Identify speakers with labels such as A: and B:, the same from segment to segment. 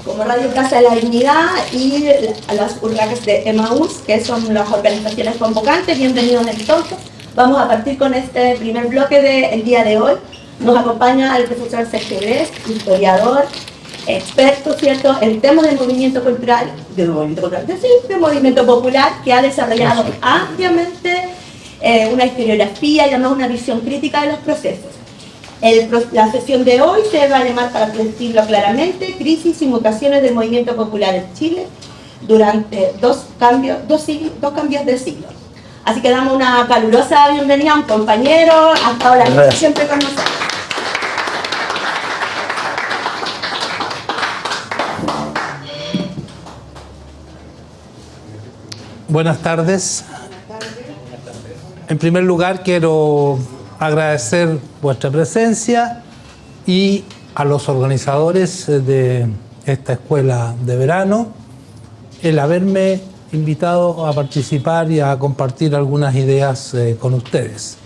A: como Radio Plaza de la Dignidad y las urracas de Emaús, que son las organizaciones convocantes. Bienvenidos entonces. Vamos a partir con este primer bloque del día de hoy. Nos acompaña el profesor Sergio Grez, historiador, experto, ¿cierto?, en temas del movimiento cultural, del movimiento popular, que ha desarrollado ampliamente una historiografía y además una visión crítica de los procesos. La sesión de hoy se va a llamar, para decirlo claramente, Crisis y mutaciones del movimiento popular en Chile durante dos cambios de siglo. Así que damos una calurosa bienvenida a un compañero, hasta ahora siempre con nosotros.
B: Buenas tardes. En primer lugar, quiero agradecer vuestra presencia y a los organizadores de esta escuela de verano el haberme invitado a participar y a compartir algunas ideas con ustedes.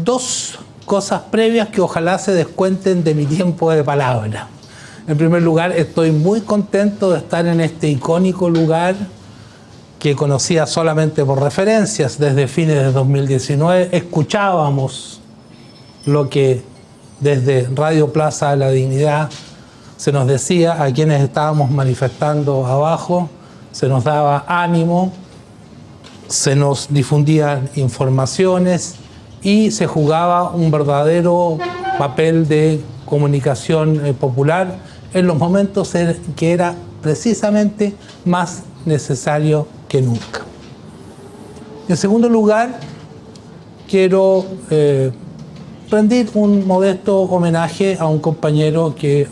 B: Dos cosas previas que ojalá se descuenten de mi tiempo de palabra. En primer lugar, estoy muy contento de estar en este icónico lugar que conocía solamente por referencias. Desde fines de 2019 escuchábamos lo que desde Radio Plaza de la Dignidad se nos decía a quienes estábamos manifestando abajo, se nos daba ánimo, se nos difundían informaciones y se jugaba un verdadero papel de comunicación popular en los momentos en que era precisamente más necesario que nunca. En segundo lugar, quiero rendir un modesto homenaje a un compañero que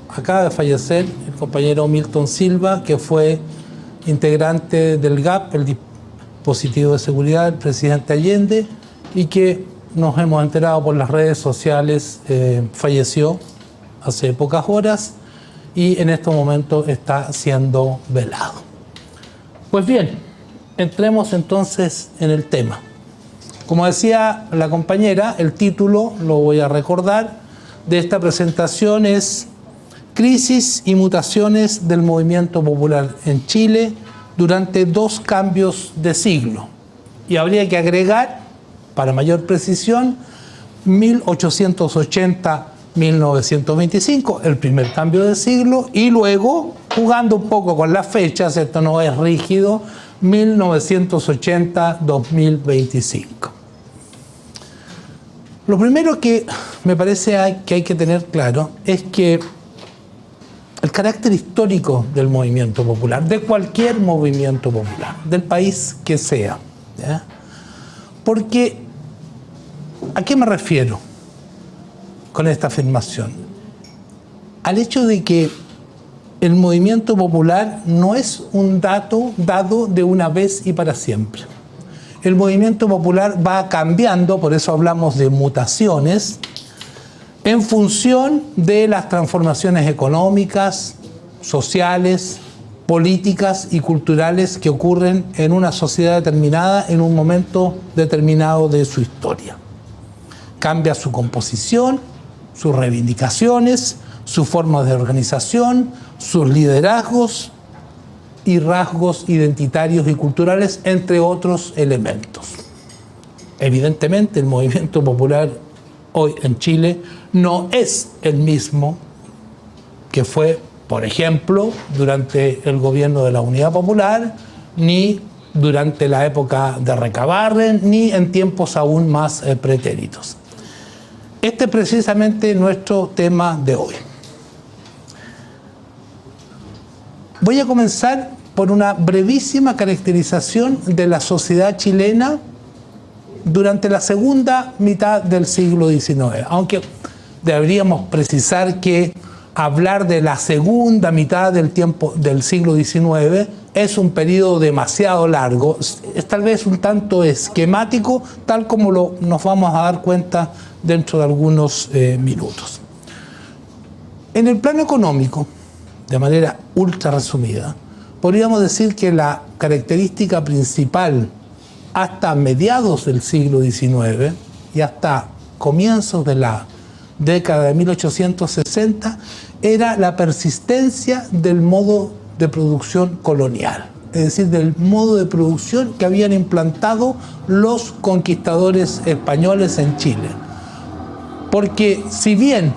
B: acaba de fallecer, el compañero Milton Silva, que fue integrante del GAP, el dispositivo de seguridad del presidente Allende, y que nos hemos enterado por las redes sociales, falleció hace pocas horas y en estos momentos está siendo velado. Pues bien, entremos entonces en el tema. Como decía la compañera, el título, lo voy a recordar, de esta presentación es Crisis y mutaciones del movimiento popular en Chile durante dos cambios de siglo. Y habría que agregar, para mayor precisión, 1880-1925, el primer cambio de siglo, y luego, jugando un poco con las fechas, esto no es rígido, 1980-2025. Lo primero que me parece que hay que tener claro es que el carácter histórico del movimiento popular, de cualquier movimiento popular, del país que sea, ¿ya? Porque, ¿a qué me refiero con esta afirmación? Al hecho de que el movimiento popular no es un dato dado de una vez y para siempre. El movimiento popular va cambiando, por eso hablamos de mutaciones, en función de las transformaciones económicas, sociales, políticas y culturales que ocurren en una sociedad determinada en un momento determinado de su historia. Cambia su composición, sus reivindicaciones, su forma de organización, sus liderazgos y rasgos identitarios y culturales, entre otros elementos. Evidentemente, el movimiento popular hoy en Chile no es el mismo que fue, por ejemplo, durante el gobierno de la Unidad Popular, ni durante la época de Recabarren, ni en tiempos aún más pretéritos. Este es precisamente nuestro tema de hoy. Voy a comenzar por una brevísima caracterización de la sociedad chilena durante la segunda mitad del siglo XIX, aunque deberíamos precisar que hablar de la segunda mitad del siglo XIX es un periodo demasiado largo, es tal vez un tanto esquemático, tal como nos vamos a dar cuenta dentro de algunos minutos. En el plano económico, de manera ultra resumida, podríamos decir que la característica principal hasta mediados del siglo XIX y hasta comienzos de la década de 1860 era la persistencia del modo de producción colonial, es decir, del modo de producción que habían implantado los conquistadores españoles en Chile. Porque si bien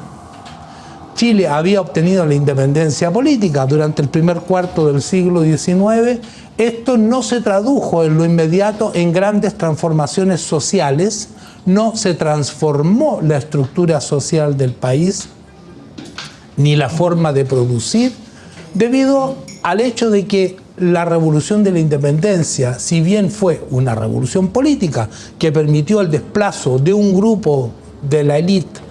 B: Chile había obtenido la independencia política durante el primer cuarto del siglo XIX, esto no se tradujo en lo inmediato en grandes transformaciones sociales, no se transformó la estructura social del país ni la forma de producir, debido al hecho de que la revolución de la independencia, si bien fue una revolución política que permitió el desplazo de un grupo de la élite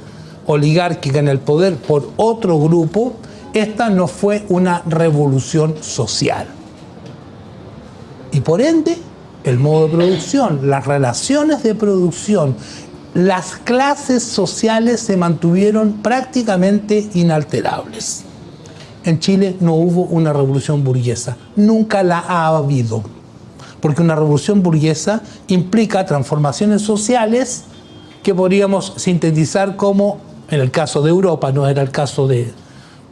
B: oligárquica en el poder por otro grupo, esta no fue una revolución social. Y por ende, el modo de producción, las relaciones de producción, las clases sociales se mantuvieron prácticamente inalterables. En Chile no hubo una revolución burguesa, nunca la ha habido, porque una revolución burguesa implica transformaciones sociales que podríamos sintetizar como, en el caso de Europa, no era el caso de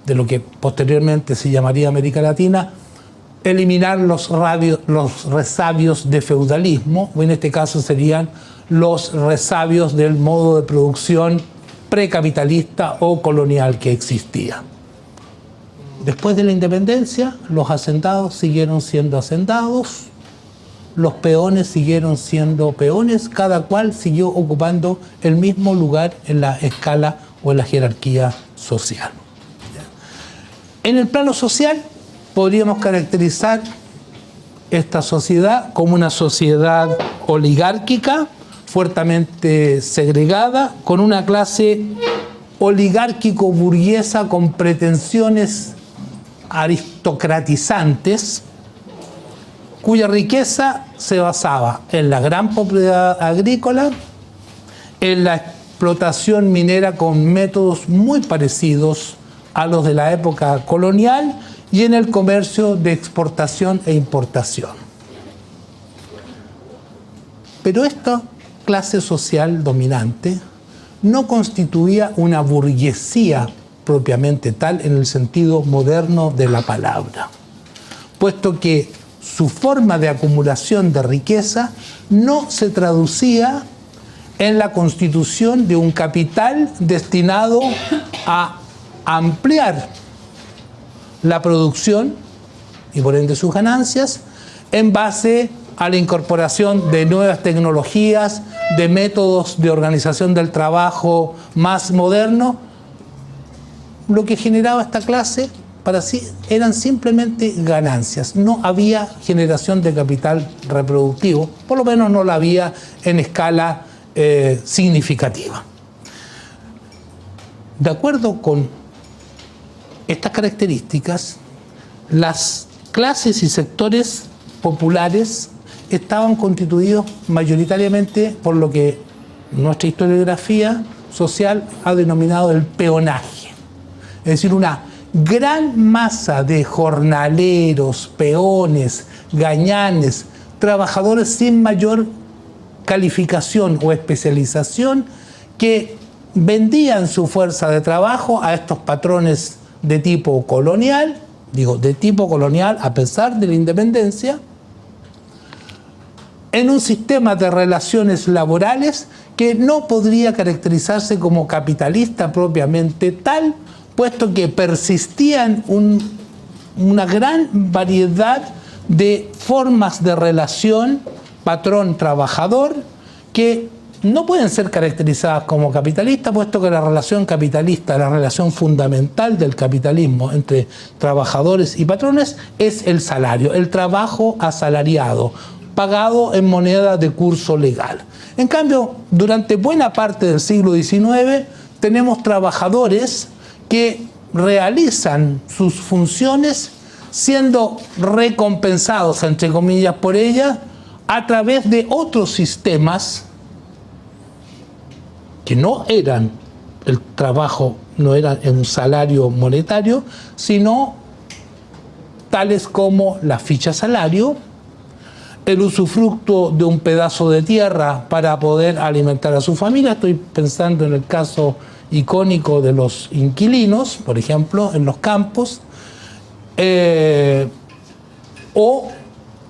B: lo que posteriormente se llamaría América Latina, eliminar los resabios de feudalismo, o en este caso serían los resabios del modo de producción precapitalista o colonial que existía. Después de la independencia, los hacendados siguieron siendo hacendados, los peones siguieron siendo peones, cada cual siguió ocupando el mismo lugar en la escala o en la jerarquía social. En el plano social, podríamos caracterizar esta sociedad como una sociedad oligárquica, fuertemente segregada, con una clase oligárquico-burguesa con pretensiones aristocratizantes, cuya riqueza se basaba en la gran propiedad agrícola, en la explotación minera con métodos muy parecidos a los de la época colonial y en el comercio de exportación e importación. Pero esta clase social dominante no constituía una burguesía propiamente tal en el sentido moderno de la palabra, puesto que su forma de acumulación de riqueza no se traducía en la constitución de un capital destinado a ampliar la producción y por ende sus ganancias en base a la incorporación de nuevas tecnologías, de métodos de organización del trabajo más modernos. Lo que generaba esta clase para sí eran simplemente ganancias, no había generación de capital reproductivo, por lo menos no la había en escala significativa. De acuerdo con estas características, las clases y sectores populares estaban constituidos mayoritariamente por lo que nuestra historiografía social ha denominado el peonaje, es decir, una gran masa de jornaleros, peones, gañanes, trabajadores sin mayor calificación o especialización que vendían su fuerza de trabajo a estos patrones de tipo colonial, digo, de tipo colonial a pesar de la independencia, en un sistema de relaciones laborales que no podría caracterizarse como capitalista propiamente tal, puesto que persistían una gran variedad de formas de relación patrón-trabajador que no pueden ser caracterizadas como capitalistas, puesto que la relación capitalista, la relación fundamental del capitalismo entre trabajadores y patrones es el salario, el trabajo asalariado, pagado en moneda de curso legal. En cambio, durante buena parte del siglo XIX tenemos trabajadores que realizan sus funciones siendo recompensados, entre comillas, por ellas a través de otros sistemas que no eran el trabajo, no era un salario monetario, sino tales como la ficha salario, el usufructo de un pedazo de tierra para poder alimentar a su familia. Estoy pensando en el caso icónico de los inquilinos, por ejemplo, en los campos, o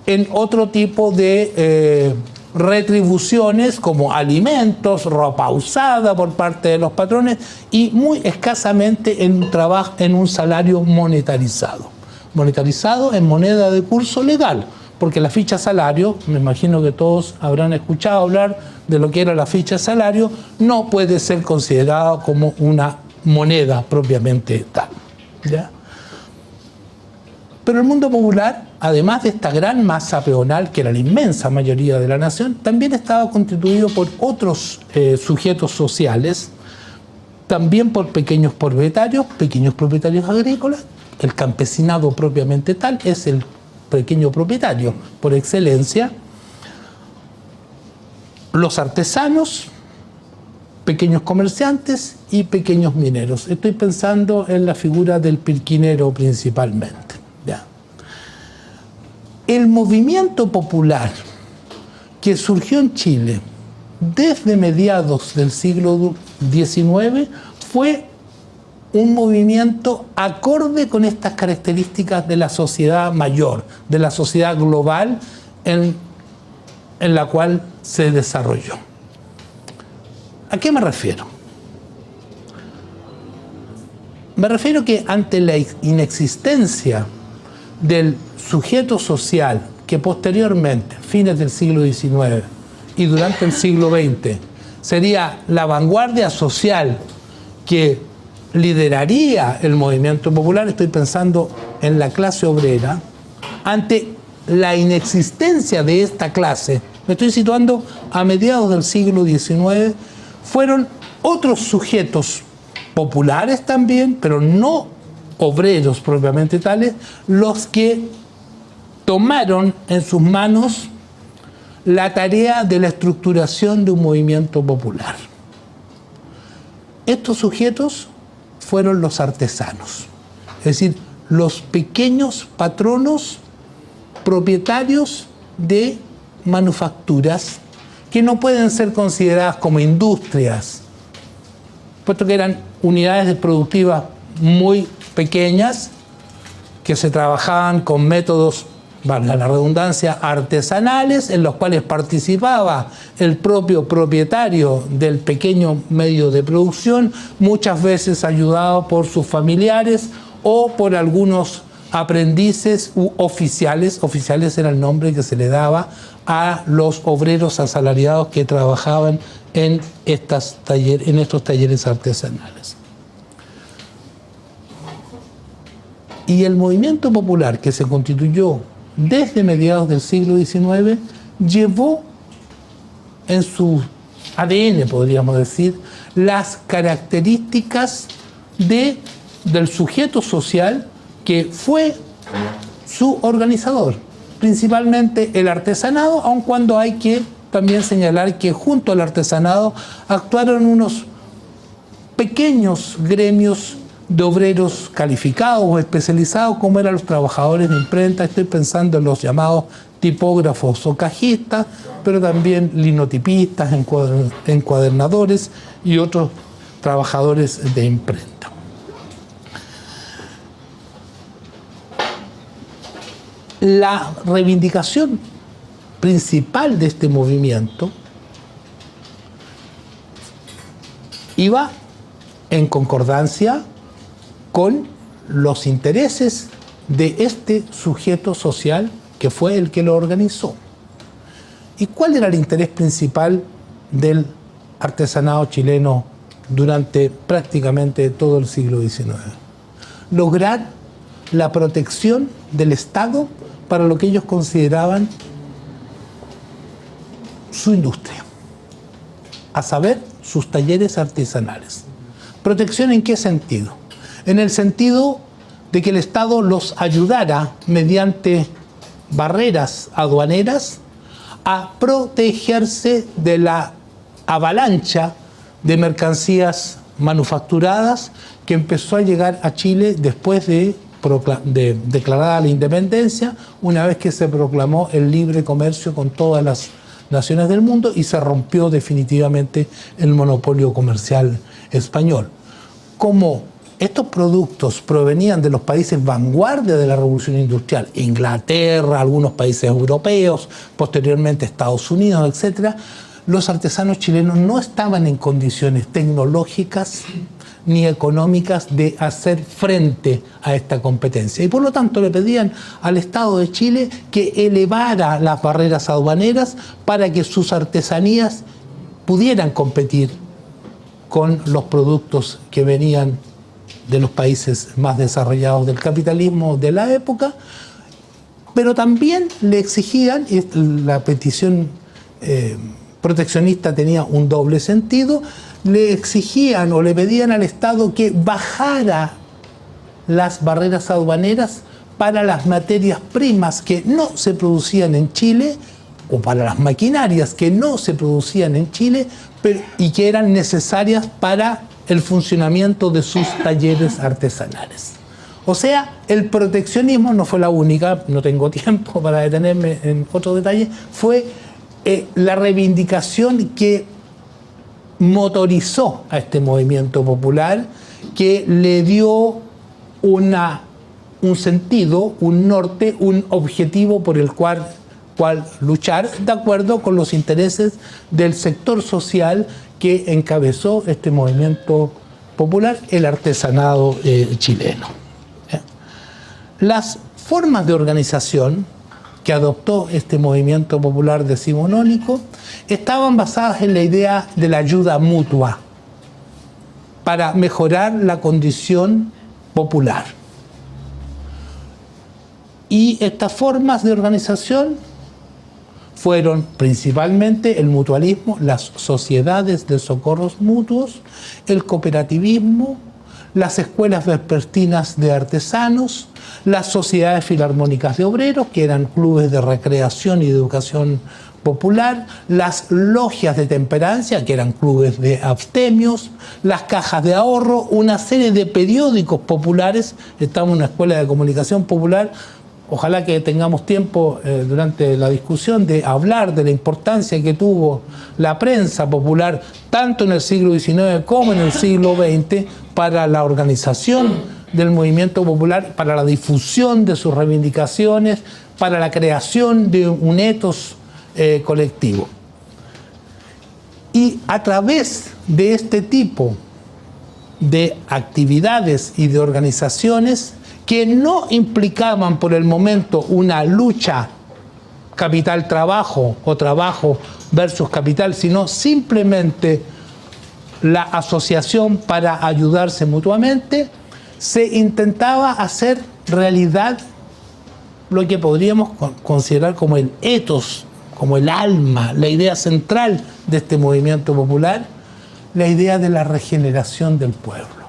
B: en otro tipo de retribuciones como alimentos, ropa usada por parte de los patrones y muy escasamente en un salario monetarizado. Monetarizado en moneda de curso legal, porque la ficha salario, me imagino que todos habrán escuchado hablar de lo que era la ficha salario, no puede ser considerada como una moneda propiamente tal, ¿ya? Pero el mundo popular, además de esta gran masa peonal, que era la inmensa mayoría de la nación, también estaba constituido por otros sujetos sociales, también por pequeños propietarios agrícolas. El campesinado propiamente tal es el pequeño propietario por excelencia. Los artesanos, pequeños comerciantes y pequeños mineros. Estoy pensando en la figura del pirquinero principalmente. ¿Ya? El movimiento popular que surgió en Chile desde mediados del siglo XIX fue un movimiento acorde con estas características de la sociedad mayor, de la sociedad global en la cual se desarrolló. ¿A qué me refiero? Me refiero que ante la inexistencia del sujeto social que posteriormente, fines del siglo XIX y durante el siglo XX, sería la vanguardia social que lideraría el movimiento popular, estoy pensando en la clase obrera, ante la inexistencia de esta clase, me estoy situando a mediados del siglo XIX, fueron otros sujetos populares también, pero no obreros propiamente tales, los que tomaron en sus manos la tarea de la estructuración de un movimiento popular. Estos sujetos fueron los artesanos, es decir, los pequeños patronos propietarios de manufacturas que no pueden ser consideradas como industrias, puesto que eran unidades productivas muy pequeñas que se trabajaban con métodos, valga la redundancia, artesanales, en los cuales participaba el propio propietario del pequeño medio de producción, muchas veces ayudado por sus familiares o por algunos aprendices u oficiales. Oficiales era el nombre que se le daba a los obreros asalariados que trabajaban en estos talleres artesanales. Y el movimiento popular que se constituyó desde mediados del siglo XIX llevó en su ADN, podríamos decir, las características del sujeto social que fue su organizador, principalmente el artesanado, aun cuando hay que también señalar que junto al artesanado actuaron unos pequeños gremios de obreros calificados o especializados, como eran los trabajadores de imprenta. Estoy pensando en los llamados tipógrafos o cajistas, pero también linotipistas, encuadernadores y otros trabajadores de imprenta. La reivindicación principal de este movimiento iba en concordancia con los intereses de este sujeto social que fue el que lo organizó. ¿Y cuál era el interés principal del artesanado chileno durante prácticamente todo el siglo XIX? Lograr la protección del Estado para lo que ellos consideraban su industria, a saber, sus talleres artesanales. ¿Protección en qué sentido? En el sentido de que el Estado los ayudara mediante barreras aduaneras a protegerse de la avalancha de mercancías manufacturadas que empezó a llegar a Chile después de declarada la independencia, una vez que se proclamó el libre comercio con todas las naciones del mundo y se rompió definitivamente el monopolio comercial español. Como estos productos provenían de los países vanguardia de la Revolución Industrial, Inglaterra, algunos países europeos, posteriormente Estados Unidos, etc., los artesanos chilenos no estaban en condiciones tecnológicas ni económicas de hacer frente a esta competencia. Y por lo tanto le pedían al Estado de Chile que elevara las barreras aduaneras para que sus artesanías pudieran competir con los productos que venían de los países más desarrollados del capitalismo de la época, pero también le exigían, y la petición proteccionista tenía un doble sentido, le exigían o le pedían al Estado que bajara las barreras aduaneras para las materias primas que no se producían en Chile, o para las maquinarias que no se producían en Chile y que eran necesarias para el funcionamiento de sus talleres artesanales. O sea, el proteccionismo no fue la única, no tengo tiempo para detenerme en otros detalles, fue la reivindicación que motorizó a este movimiento popular, que le dio un sentido, un norte, un objetivo por el cual luchar, de acuerdo con los intereses del sector social que encabezó este movimiento popular, el artesanado chileno. Las formas de organización que adoptó este movimiento popular decimonónico estaban basadas en la idea de la ayuda mutua para mejorar la condición popular. Y estas formas de organización fueron principalmente el mutualismo, las sociedades de socorros mutuos, el cooperativismo, las escuelas vespertinas de artesanos, las sociedades filarmónicas de obreros, que eran clubes de recreación y de educación popular, las logias de temperancia, que eran clubes de abstemios, las cajas de ahorro, una serie de periódicos populares. Estamos en una escuela de comunicación popular. Ojalá que tengamos tiempo durante la discusión de hablar de la importancia que tuvo la prensa popular, tanto en el siglo XIX como en el siglo XX, para la organización del movimiento popular, para la difusión de sus reivindicaciones, para la creación de un etos colectivo. Y a través de este tipo de actividades y de organizaciones que no implicaban por el momento una lucha capital-trabajo o trabajo versus capital, sino simplemente la asociación para ayudarse mutuamente, se intentaba hacer realidad lo que podríamos considerar como el ethos, como el alma, la idea central de este movimiento popular, la idea de la regeneración del pueblo.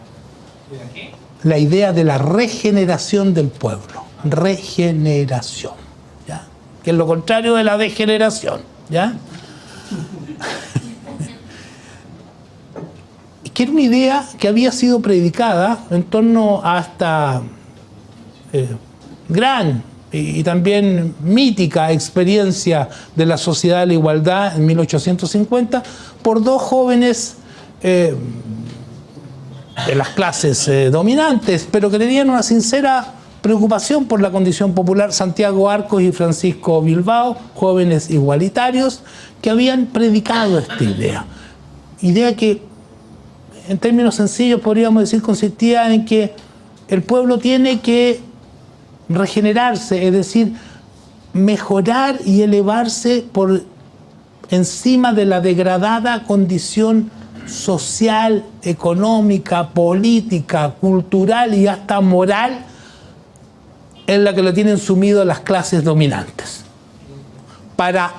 B: La idea de la regeneración del pueblo, regeneración, ¿ya? Que es lo contrario de la degeneración, ¿ya? Que era una idea que había sido predicada en torno a esta gran y también mítica experiencia de la Sociedad de la Igualdad en 1850 por dos jóvenes de las clases dominantes, pero que tenían una sincera preocupación por la condición popular, Santiago Arcos y Francisco Bilbao, jóvenes igualitarios, que habían predicado esta idea que en términos sencillos podríamos decir consistía en que el pueblo tiene que regenerarse, es decir, mejorar y elevarse por encima de la degradada condición social, económica, política, cultural y hasta moral en la que lo tienen sumido las clases dominantes, para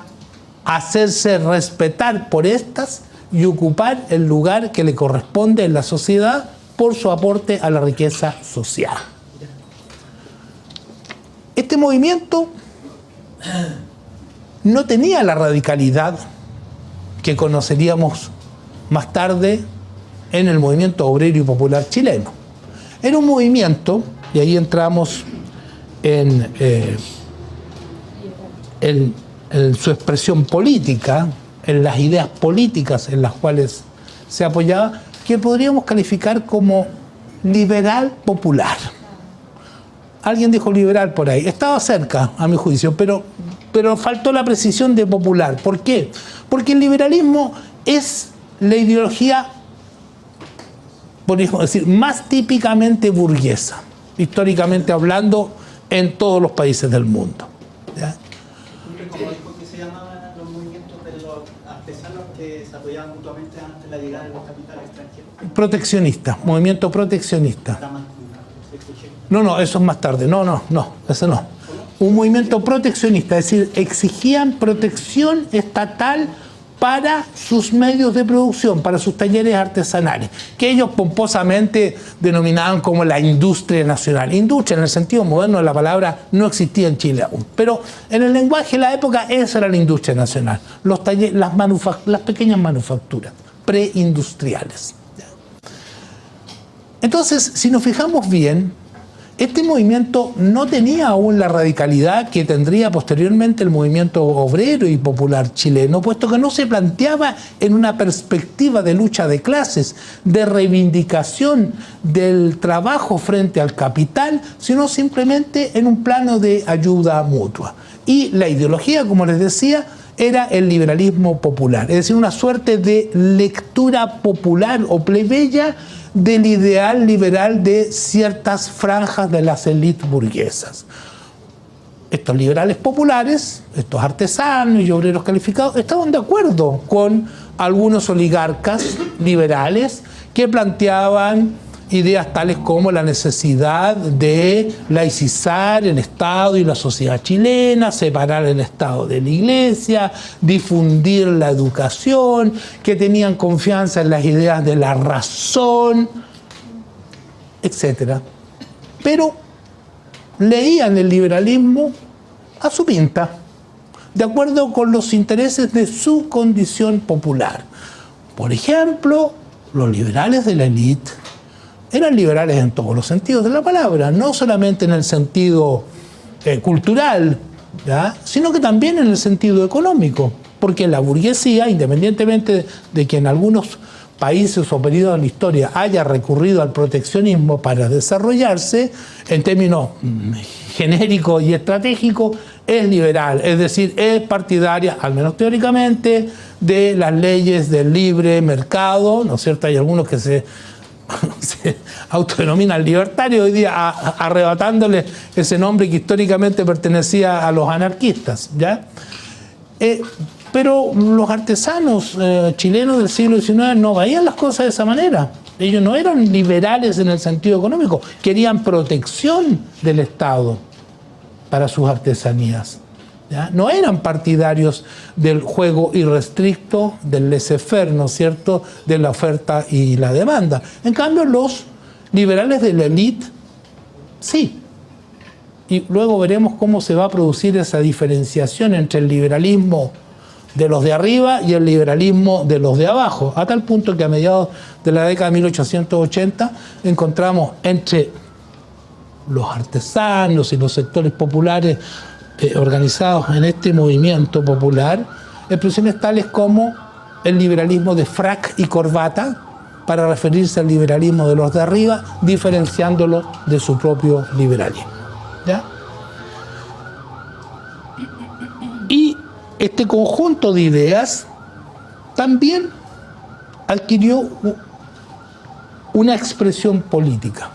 B: hacerse respetar por estas y ocupar el lugar que le corresponde en la sociedad por su aporte a la riqueza social. Este movimiento no tenía la radicalidad que conoceríamos más tarde en el movimiento obrero y popular chileno. Era un movimiento, y ahí entramos en su expresión política, en las ideas políticas en las cuales se apoyaba, que podríamos calificar como liberal popular. Alguien dijo liberal por ahí. Estaba cerca, a mi juicio, pero faltó la precisión de popular. ¿Por qué? Porque el liberalismo es la ideología, podríamos decir, más típicamente burguesa, históricamente hablando, en todos los países del mundo. ¿Ya?
C: ¿Cómo dijo que se llamaban los movimientos de los artesanos que se apoyaban mutuamente ante la llegada de los capitales extranjeros?
B: Proteccionista, movimiento proteccionista. No, eso es más tarde. No, eso no. Un movimiento proteccionista, es decir, exigían protección estatal para sus medios de producción, para sus talleres artesanales, que ellos pomposamente denominaban como la industria nacional. Industria, en el sentido moderno de la palabra, no existía en Chile aún. Pero en el lenguaje de la época, esa era la industria nacional. Los talleres, las pequeñas manufacturas preindustriales. Entonces, si nos fijamos bien, este movimiento no tenía aún la radicalidad que tendría posteriormente el movimiento obrero y popular chileno, puesto que no se planteaba en una perspectiva de lucha de clases, de reivindicación del trabajo frente al capital, sino simplemente en un plano de ayuda mutua. Y la ideología, como les decía, era el liberalismo popular, es decir, una suerte de lectura popular o plebeya del ideal liberal de ciertas franjas de las élites burguesas. Estos liberales populares, estos artesanos y obreros calificados, estaban de acuerdo con algunos oligarcas liberales que planteaban ideas tales como la necesidad de laicizar el Estado y la sociedad chilena, separar el Estado de la Iglesia, difundir la educación, que tenían confianza en las ideas de la razón, etc. Pero leían el liberalismo a su pinta, de acuerdo con los intereses de su condición popular. Por ejemplo, los liberales de la élite eran liberales en todos los sentidos de la palabra, no solamente en el sentido cultural, ¿ya?, sino que también en el sentido económico, porque la burguesía, independientemente de que en algunos países o periodos de la historia haya recurrido al proteccionismo para desarrollarse, en términos genéricos y estratégicos, es liberal, es decir, es partidaria, al menos teóricamente, de las leyes del libre mercado, ¿no es cierto? Hay algunos que se autodenominan libertarios hoy día, arrebatándole ese nombre que históricamente pertenecía a los anarquistas, ¿ya? Pero los artesanos chilenos del siglo XIX no veían las cosas de esa manera. Ellos no eran liberales en el sentido económico, querían protección del Estado para sus artesanías, ¿ya? No eran partidarios del juego irrestricto, del laissez-faire, ¿no es cierto?, de la oferta y la demanda. En cambio, los liberales de la élite, sí. Y luego veremos cómo se va a producir esa diferenciación entre el liberalismo de los de arriba y el liberalismo de los de abajo, a tal punto que a mediados de la década de 1880 encontramos entre los artesanos y los sectores populares organizados en este movimiento popular expresiones tales como el liberalismo de frac y corbata, para referirse al liberalismo de los de arriba, diferenciándolo de su propio liberalismo, ¿ya? Y este conjunto de ideas también adquirió una expresión política.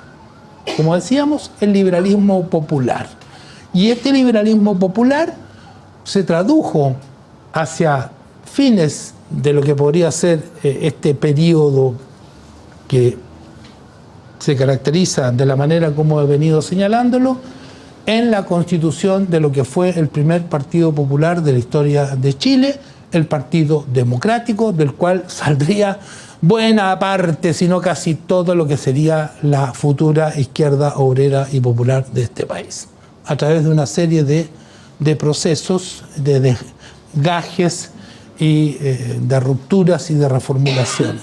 B: Como decíamos, el liberalismo popular. Y este liberalismo popular se tradujo hacia fines de lo que podría ser este periodo que se caracteriza de la manera como he venido señalándolo, en la constitución de lo que fue el primer partido popular de la historia de Chile, el Partido Democrático, del cual saldría buena parte, si no casi todo lo que sería la futura izquierda obrera y popular de este país, a través de una serie de procesos, de gajes y de rupturas y de reformulaciones.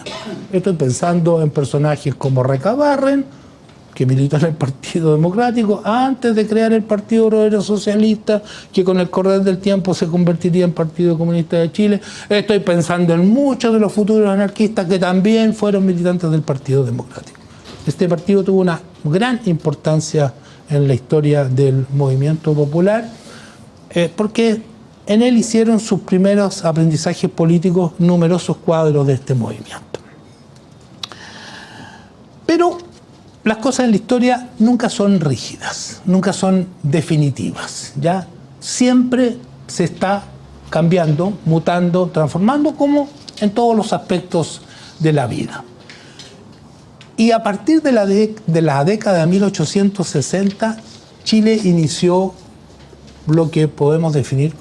B: Estoy pensando en personajes como Recabarren, que militó en el Partido Democrático antes de crear el Partido Obrero Socialista, que con el correr del tiempo se convertiría en Partido Comunista de Chile. Estoy pensando en muchos de los futuros anarquistas que también fueron militantes del Partido Democrático. Este partido tuvo una gran importancia en la historia del movimiento popular, porque en él hicieron sus primeros aprendizajes políticos numerosos cuadros de este movimiento. Pero las cosas en la historia nunca son rígidas, nunca son definitivas, ¿ya? Siempre se está cambiando, mutando, transformando, como en todos los aspectos de la vida. Y a partir de la década de 1860, Chile inició lo que podemos definir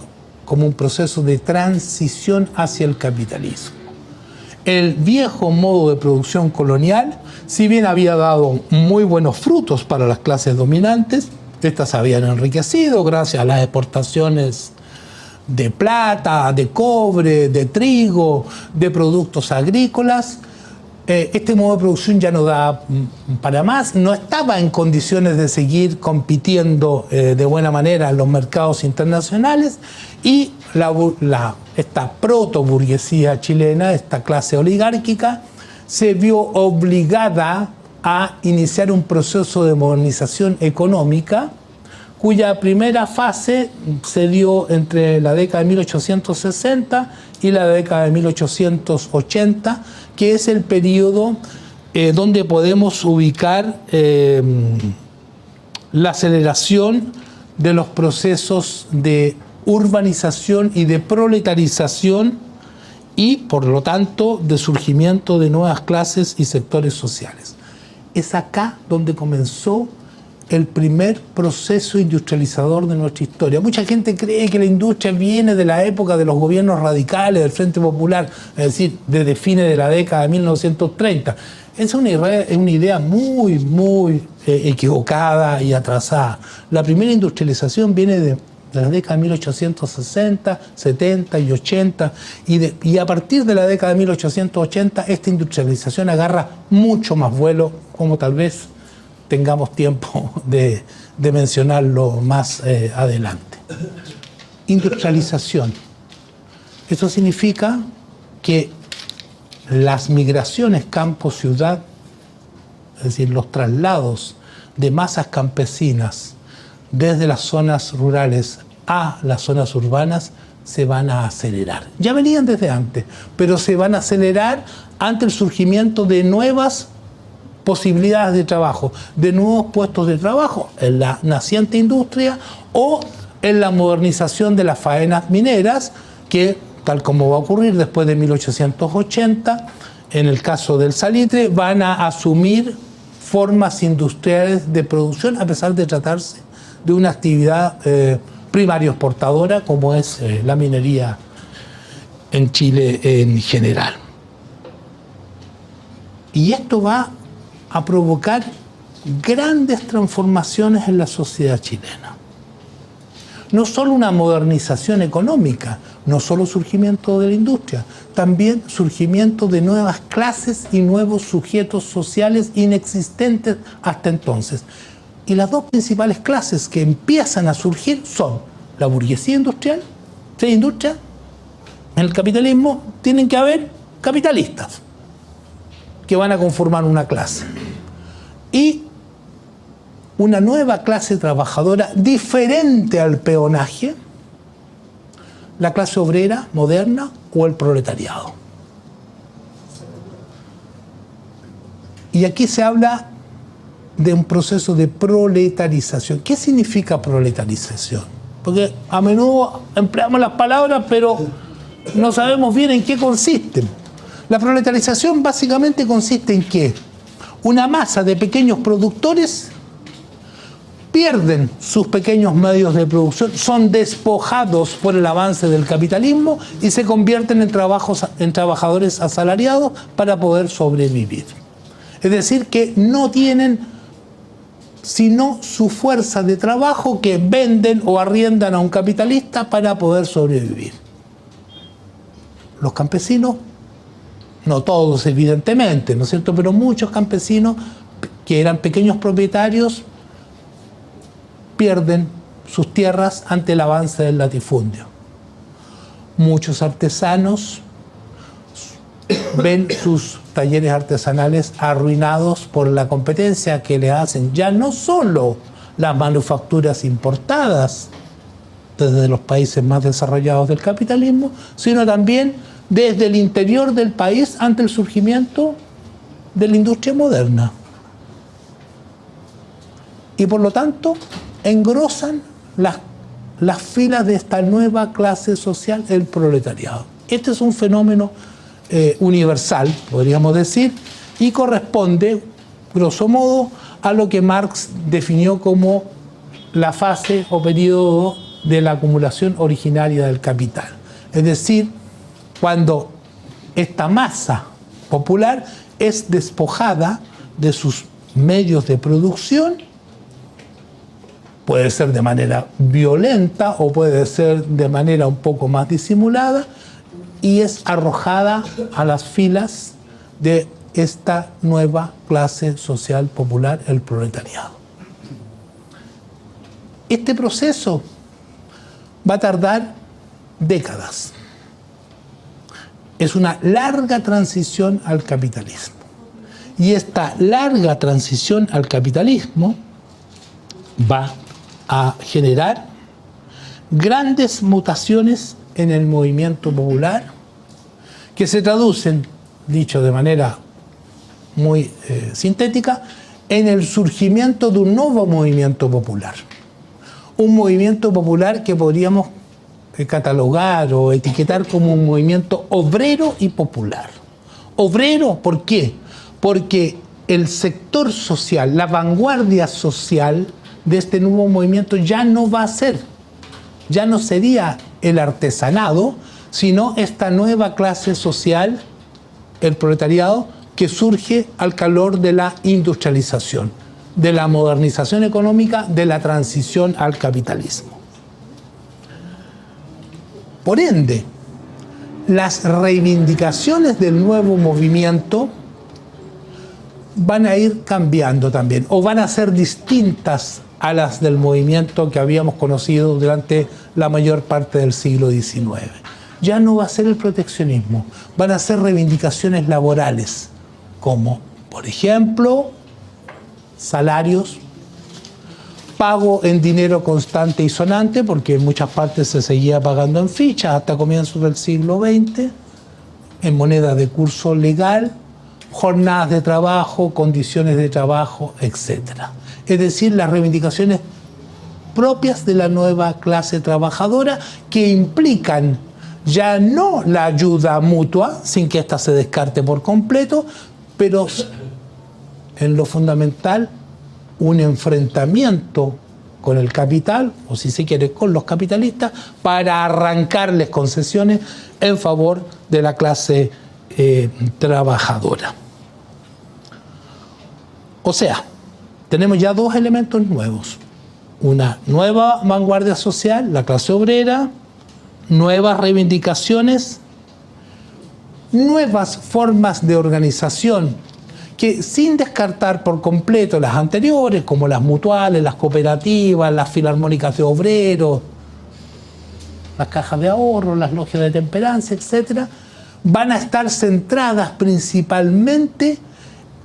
B: como un proceso de transición hacia el capitalismo. El viejo modo de producción colonial, si bien había dado muy buenos frutos para las clases dominantes, estas se habían enriquecido gracias a las exportaciones de plata, de cobre, de trigo, de productos agrícolas. Este modo de producción ya no da para más, no estaba en condiciones de seguir compitiendo de buena manera en los mercados internacionales, y esta proto-burguesía chilena, esta clase oligárquica, se vio obligada a iniciar un proceso de modernización económica, cuya primera fase se dio entre la década de 1860 y la década de 1880, que es el periodo donde podemos ubicar la aceleración de los procesos de urbanización y de proletarización, y por lo tanto de surgimiento de nuevas clases y sectores sociales. Es acá donde comenzó el primer proceso industrializador de nuestra historia. Mucha gente cree que la industria viene de la época de los gobiernos radicales, del Frente Popular, es decir, desde fines de la década de 1930. Es una idea muy equivocada y atrasada. La primera industrialización viene de la década de 1860, 70 y 80, y a partir de la década de 1880 esta industrialización agarra mucho más vuelo, como tal vez tengamos tiempo de mencionarlo más adelante. Industrialización. Esto significa que las migraciones campo-ciudad, es decir, los traslados de masas campesinas desde las zonas rurales a las zonas urbanas, se van a acelerar. Ya venían desde antes, pero se van a acelerar ante el surgimiento de nuevas posibilidades de trabajo, de nuevos puestos de trabajo en la naciente industria o en la modernización de las faenas mineras, que, tal como va a ocurrir después de 1880, en el caso del salitre, van a asumir formas industriales de producción, a pesar de tratarse de una actividad primario exportadora, como es la minería en Chile en general. Y esto va a provocar grandes transformaciones en la sociedad chilena. No solo una modernización económica, no solo surgimiento de la industria, también surgimiento de nuevas clases y nuevos sujetos sociales inexistentes hasta entonces. Y las dos principales clases que empiezan a surgir son la burguesía industrial. Si hay industria, en el capitalismo tienen que haber capitalistas que van a conformar una clase. Y una nueva clase trabajadora diferente al peonaje, la clase obrera moderna o el proletariado. Y aquí se habla de un proceso de proletarización. ¿Qué significa proletarización? Porque a menudo empleamos las palabras, pero no sabemos bien en qué consisten. La proletarización básicamente consiste en que una masa de pequeños productores pierden sus pequeños medios de producción, son despojados por el avance del capitalismo y se convierten en trabajadores asalariados para poder sobrevivir. Es decir, que no tienen sino su fuerza de trabajo, que venden o arriendan a un capitalista para poder sobrevivir. Los campesinos, no todos evidentemente, ¿no es cierto?, pero muchos campesinos que eran pequeños propietarios, pierden sus tierras ante el avance del latifundio. Muchos artesanos ven sus talleres artesanales arruinados por la competencia que le hacen ya no solo las manufacturas importadas desde los países más desarrollados del capitalismo, sino también desde el interior del país ante el surgimiento de la industria moderna. Y por lo tanto, engrosan las filas de esta nueva clase social, el proletariado. Este es un fenómeno universal, podríamos decir, y corresponde, grosso modo, a lo que Marx definió como la fase o periodo de la acumulación originaria del capital. Es decir, cuando esta masa popular es despojada de sus medios de producción, puede ser de manera violenta o puede ser de manera un poco más disimulada, y es arrojada a las filas de esta nueva clase social popular, el proletariado. Este proceso va a tardar décadas. Es una larga transición al capitalismo. Y esta larga transición al capitalismo va a generar grandes mutaciones en el movimiento popular que se traducen, dicho de manera muy sintética, en el surgimiento de un nuevo movimiento popular. Un movimiento popular que podríamos catalogar o etiquetar como un movimiento obrero y popular. Obrero, ¿por qué? Porque el sector social, la vanguardia social de este nuevo movimiento ya no va a ser, ya no sería el artesanado, sino esta nueva clase social, el proletariado, que surge al calor de la industrialización, de la modernización económica, de la transición al capitalismo. Por ende, las reivindicaciones del nuevo movimiento van a ir cambiando también, o van a ser distintas a las del movimiento que habíamos conocido durante la mayor parte del siglo XIX. Ya no va a ser el proteccionismo, van a ser reivindicaciones laborales, como, por ejemplo, salarios, pago en dinero constante y sonante, porque en muchas partes se seguía pagando en fichas hasta comienzos del siglo XX, en moneda de curso legal, jornadas de trabajo, condiciones de trabajo, etc. Es decir, las reivindicaciones propias de la nueva clase trabajadora, que implican ya no la ayuda mutua, sin que ésta se descarte por completo, pero en lo fundamental un enfrentamiento con el capital, o si se quiere, con los capitalistas, para arrancarles concesiones en favor de la clase trabajadora. O sea, tenemos ya dos elementos nuevos. Una nueva vanguardia social, la clase obrera, nuevas reivindicaciones, nuevas formas de organización que, sin descartar por completo las anteriores, como las mutuales, las cooperativas, las filarmónicas de obreros, las cajas de ahorro, las logias de temperancia, etc., van a estar centradas principalmente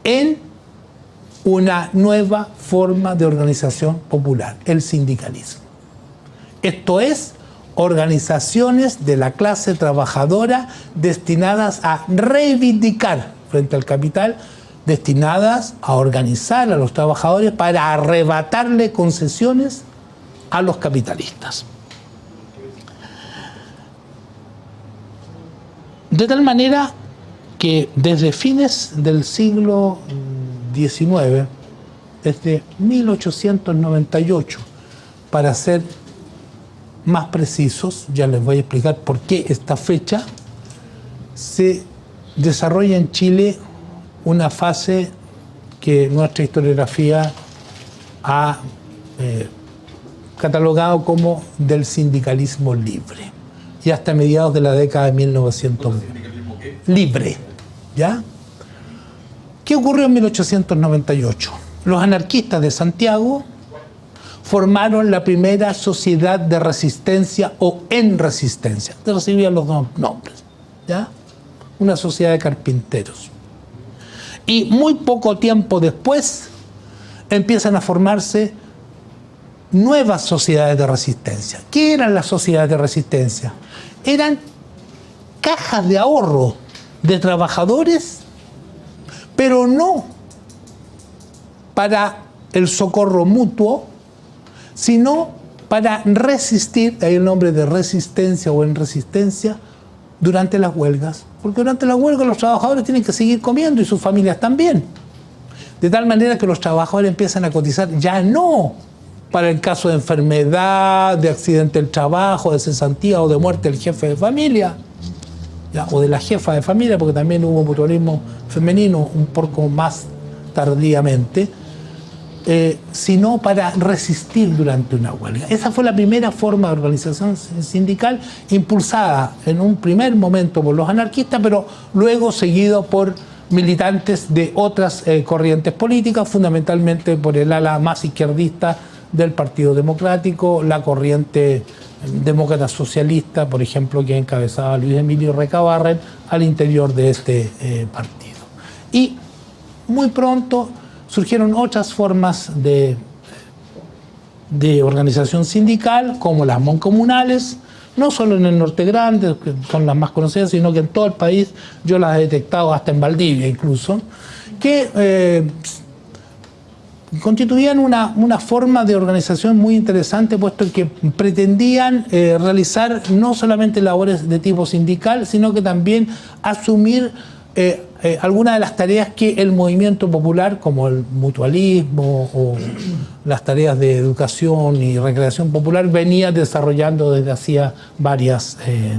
B: en una nueva forma de organización popular, el sindicalismo. Esto es, organizaciones de la clase trabajadora destinadas a reivindicar frente al capital, destinadas a organizar a los trabajadores para arrebatarle concesiones a los capitalistas. De tal manera que desde fines del siglo XIX, desde 1898, para ser más precisos, ya les voy a explicar por qué esta fecha, se desarrolla en Chile una fase que nuestra historiografía ha catalogado como del sindicalismo libre, y hasta mediados de la década de 1900. ¿Libre? ¿Ya? ¿Qué ¿Qué ocurrió en 1898? Los anarquistas de Santiago formaron la primera sociedad de resistencia o en resistencia. Recibían los dos nombres, ¿ya? Una sociedad de carpinteros. Y muy poco tiempo después empiezan a formarse nuevas sociedades de resistencia. ¿Qué eran las sociedades de resistencia? Eran cajas de ahorro de trabajadores, pero no para el socorro mutuo, sino para resistir, de ahí el nombre de resistencia o en resistencia, durante las huelgas. Porque durante las huelgas los trabajadores tienen que seguir comiendo y sus familias también. De tal manera que los trabajadores empiezan a cotizar ya no para el caso de enfermedad, de accidente del trabajo, de cesantía o de muerte del jefe de familia, ¿ya? O de la jefa de familia, porque también hubo mutualismo femenino un poco más tardíamente, sino para resistir durante una huelga. Esa fue la primera forma de organización sindical impulsada en un primer momento por los anarquistas, pero luego seguido por militantes de otras corrientes políticas, fundamentalmente por el ala más izquierdista del Partido Democrático, la corriente demócrata socialista, por ejemplo, que encabezaba Luis Emilio Recabarren al interior de este partido. Y muy pronto surgieron otras formas de organización sindical, como las mancomunales, no solo en el Norte Grande, que son las más conocidas, sino que en todo el país. Yo las he detectado hasta en Valdivia incluso, que constituían una forma de organización muy interesante, puesto que pretendían realizar no solamente labores de tipo sindical, sino que también asumir algunas de las tareas que el movimiento popular, como el mutualismo o las tareas de educación y recreación popular, venía desarrollando desde hacía varias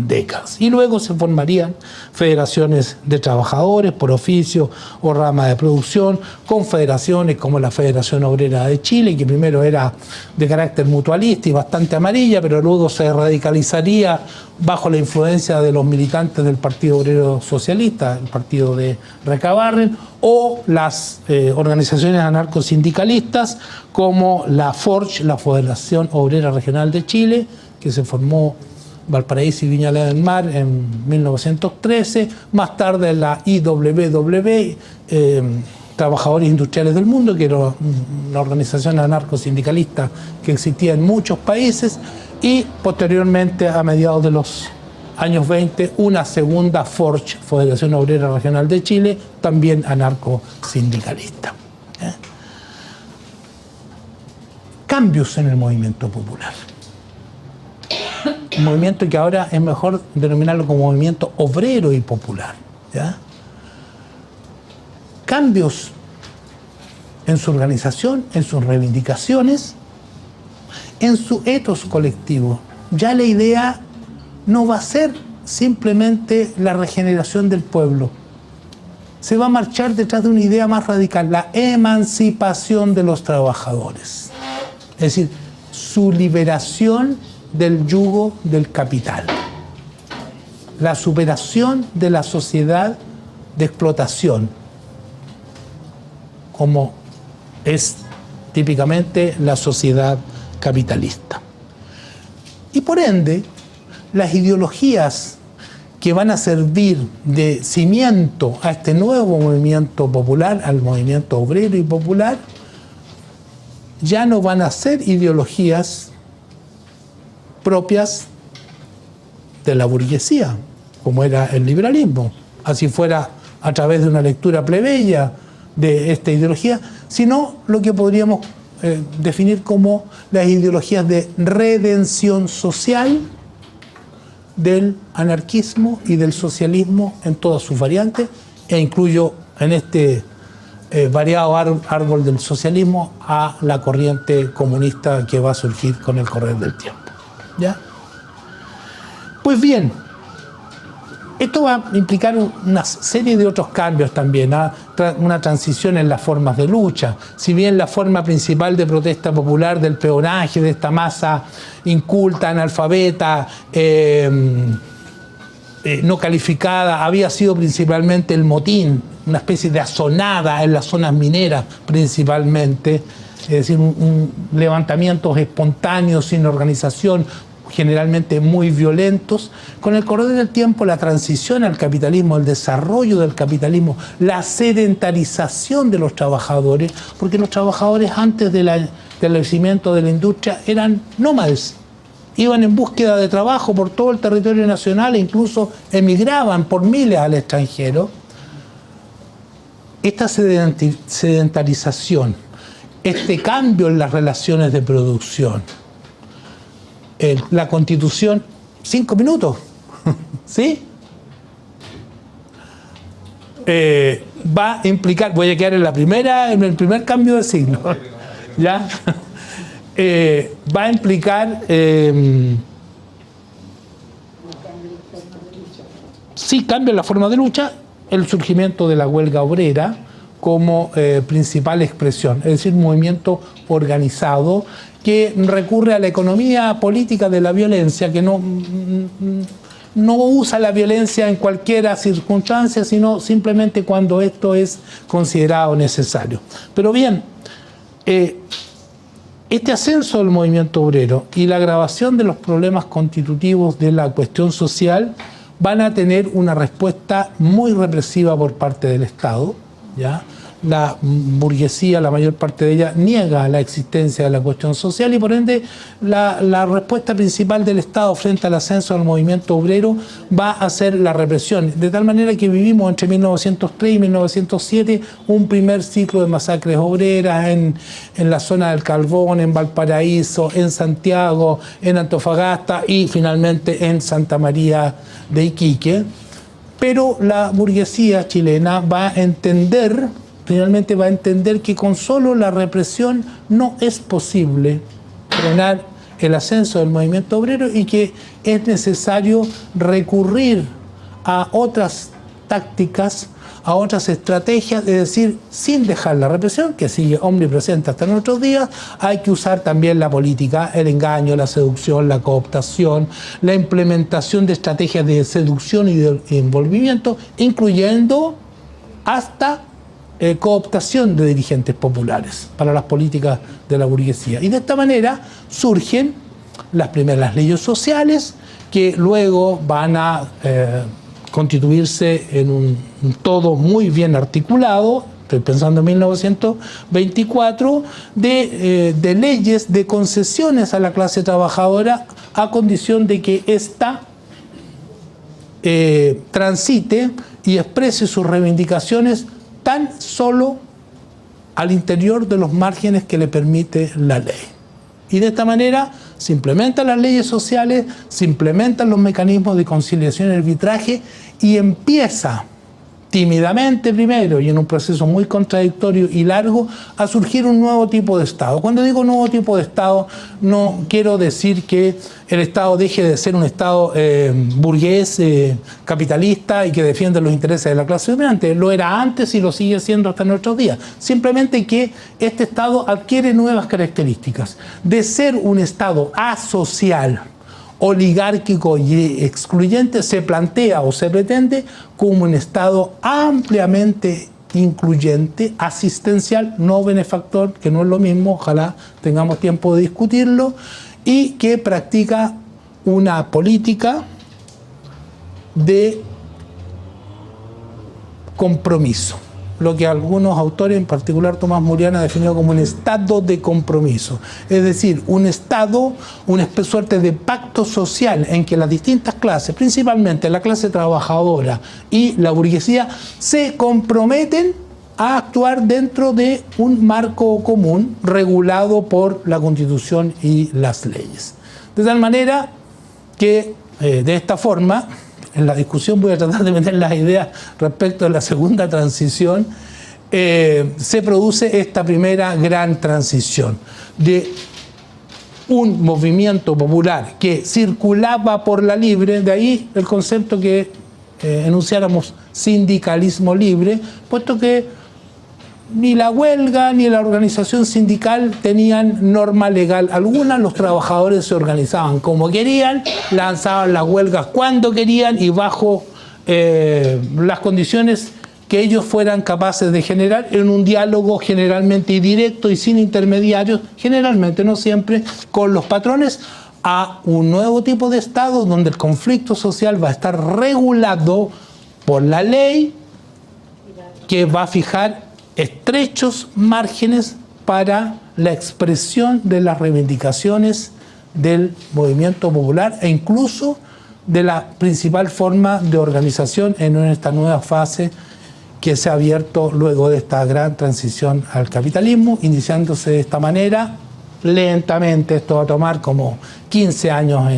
B: décadas. Y luego se formarían federaciones de trabajadores por oficio o rama de producción, confederaciones como la Federación Obrera de Chile, que primero era de carácter mutualista y bastante amarilla, pero luego se radicalizaría bajo la influencia de los militantes del Partido Obrero Socialista, el partido de Recabarren, o las organizaciones anarcosindicalistas como la FORCH, la Federación Obrera Regional de Chile, que se formó en Valparaíso y Viña del Mar en 1913, más tarde la IWW, Trabajadores Industriales del Mundo, que era una organización anarcosindicalista que existía en muchos países, y posteriormente, a mediados de los años 20, una segunda FORCH, Federación Obrera Regional de Chile, también anarcosindicalista. Cambios en el movimiento popular. Un movimiento que ahora es mejor denominarlo como movimiento obrero y popular, ¿ya? Cambios en su organización, en sus reivindicaciones, en su etos colectivo. Ya la idea no va a ser simplemente la regeneración del pueblo. Se va a marchar detrás de una idea más radical, la emancipación de los trabajadores. Es decir, su liberación del yugo del capital. La superación de la sociedad de explotación, como es típicamente la sociedad capitalista. Y por ende, las ideologías que van a servir de cimiento a este nuevo movimiento popular, al movimiento obrero y popular, ya no van a ser ideologías propias de la burguesía, como era el liberalismo, así fuera a través de una lectura plebeya de esta ideología, sino lo que podríamos definir como las ideologías de redención social del anarquismo y del socialismo en todas sus variantes, e incluyo en este variado árbol del socialismo a la corriente comunista que va a surgir con el correr del tiempo. ¿Ya? Pues bien, esto va a implicar una serie de otros cambios también, una transición en las formas de lucha. Si bien la forma principal de protesta popular del peonaje, de esta masa inculta, analfabeta, no calificada había sido principalmente el motín, una especie de azonada en las zonas mineras principalmente, es decir, levantamientos espontáneos, sin organización, generalmente muy violentos. Con el correr del tiempo, la transición al capitalismo, el desarrollo del capitalismo, la sedentarización de los trabajadores, porque los trabajadores antes del establecimiento de la industria eran nómades, iban en búsqueda de trabajo por todo el territorio nacional e incluso emigraban por miles al extranjero. Esta sedentarización, este cambio en las relaciones de producción, la Constitución, 5 minutos, ¿sí? Va a implicar, voy a quedar en el primer cambio de signo, ¿ya? Va a implicar, sí, cambia la forma de lucha, el surgimiento de la huelga obrera como principal expresión, es decir, un movimiento organizado que recurre a la economía política de la violencia, que no usa la violencia en cualquier circunstancia, sino simplemente cuando esto es considerado necesario. Pero bien, este ascenso del movimiento obrero y la agravación de los problemas constitutivos de la cuestión social van a tener una respuesta muy represiva por parte del Estado, ¿ya? La burguesía, la mayor parte de ella, niega la existencia de la cuestión social y por ende la respuesta principal del Estado frente al ascenso del movimiento obrero va a ser la represión. De tal manera que vivimos entre 1903 y 1907 un primer ciclo de masacres obreras en la zona del Carbón, en Valparaíso, en Santiago, en Antofagasta y finalmente en Santa María de Iquique. Pero la burguesía chilena finalmente va a entender que con solo la represión no es posible frenar el ascenso del movimiento obrero y que es necesario recurrir a otras tácticas, a otras estrategias, es decir, sin dejar la represión, que sigue omnipresente hasta nuestros días, hay que usar también la política, el engaño, la seducción, la cooptación, la implementación de estrategias de seducción y de envolvimiento, incluyendo hasta cooptación de dirigentes populares para las políticas de la burguesía. Y de esta manera surgen las primeras leyes sociales que luego van a constituirse en un todo muy bien articulado, estoy pensando en 1924, de leyes de concesiones a la clase trabajadora a condición de que ésta transite y exprese sus reivindicaciones tan solo al interior de los márgenes que le permite la ley. Y de esta manera se implementan las leyes sociales, se implementan los mecanismos de conciliación y arbitraje y empieza tímidamente primero y en un proceso muy contradictorio y largo a surgir un nuevo tipo de Estado. Cuando digo nuevo tipo de Estado no quiero decir que el Estado deje de ser un Estado burgués, capitalista y que defiende los intereses de la clase dominante. Lo era antes y lo sigue siendo hasta nuestros días. Simplemente que este Estado adquiere nuevas características. De ser un Estado asocial, oligárquico y excluyente, se plantea o se pretende como un Estado ampliamente incluyente, asistencial, no benefactor, que no es lo mismo, ojalá tengamos tiempo de discutirlo, y que practica una política de compromiso, lo que algunos autores, en particular Tomás Muriana, ha definido como un estado de compromiso. Es decir, un estado, una suerte de pacto social en que las distintas clases, principalmente la clase trabajadora y la burguesía, se comprometen a actuar dentro de un marco común regulado por la Constitución y las leyes. De tal manera que, de esta forma, en la discusión voy a tratar de meter las ideas respecto a la segunda transición, se produce esta primera gran transición de un movimiento popular que circulaba por la libre, de ahí el concepto que enunciáramos sindicalismo libre, puesto que ni la huelga ni la organización sindical tenían norma legal alguna. Los trabajadores se organizaban como querían, lanzaban las huelgas cuando querían y bajo las condiciones que ellos fueran capaces de generar en un diálogo generalmente directo y sin intermediarios, generalmente, no siempre, con los patrones, a un nuevo tipo de Estado donde el conflicto social va a estar regulado por la ley, que va a fijar estrechos márgenes para la expresión de las reivindicaciones del movimiento popular e incluso de la principal forma de organización en esta nueva fase que se ha abierto luego de esta gran transición al capitalismo, iniciándose de esta manera, lentamente. Esto va a tomar como 15 años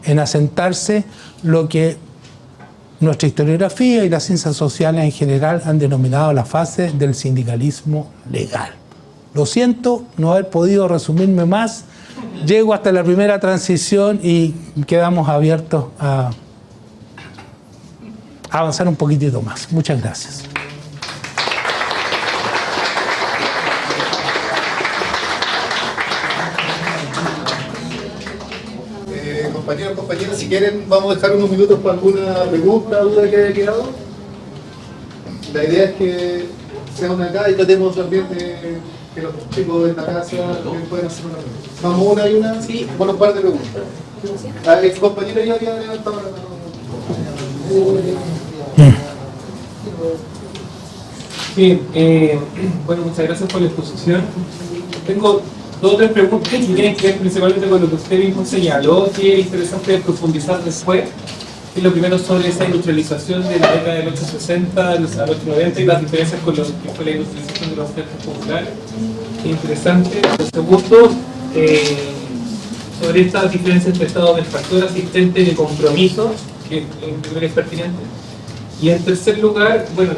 B: en asentarse, lo que nuestra historiografía y las ciencias sociales en general han denominado la fase del sindicalismo legal. Lo siento no haber podido resumirme más. Llego hasta la primera transición y quedamos abiertos a avanzar un poquitito más. Muchas gracias.
D: Compañeros, si quieren, vamos a dejar unos minutos para alguna pregunta, duda que haya quedado. La idea es que sean acá y tratemos también de que los chicos de la casa también puedan hacer una pregunta. Vamos una y una, sí. Bueno, un par de preguntas. El compañero ya había levantado la mano.
E: Sí, bueno, muchas gracias por la exposición. Tengo dos o tres preguntas que tienen que ver principalmente con lo que usted mismo señaló, que es interesante profundizar después. Y lo primero sobre esa industrialización de la década del 860 al 890 y las diferencias con lo que fue la industrialización de los centros populares. Interesante. Lo segundo, sobre estas diferencias entre Estado benefactor, asistente de compromiso, que creo que es pertinente. Y en tercer lugar, bueno,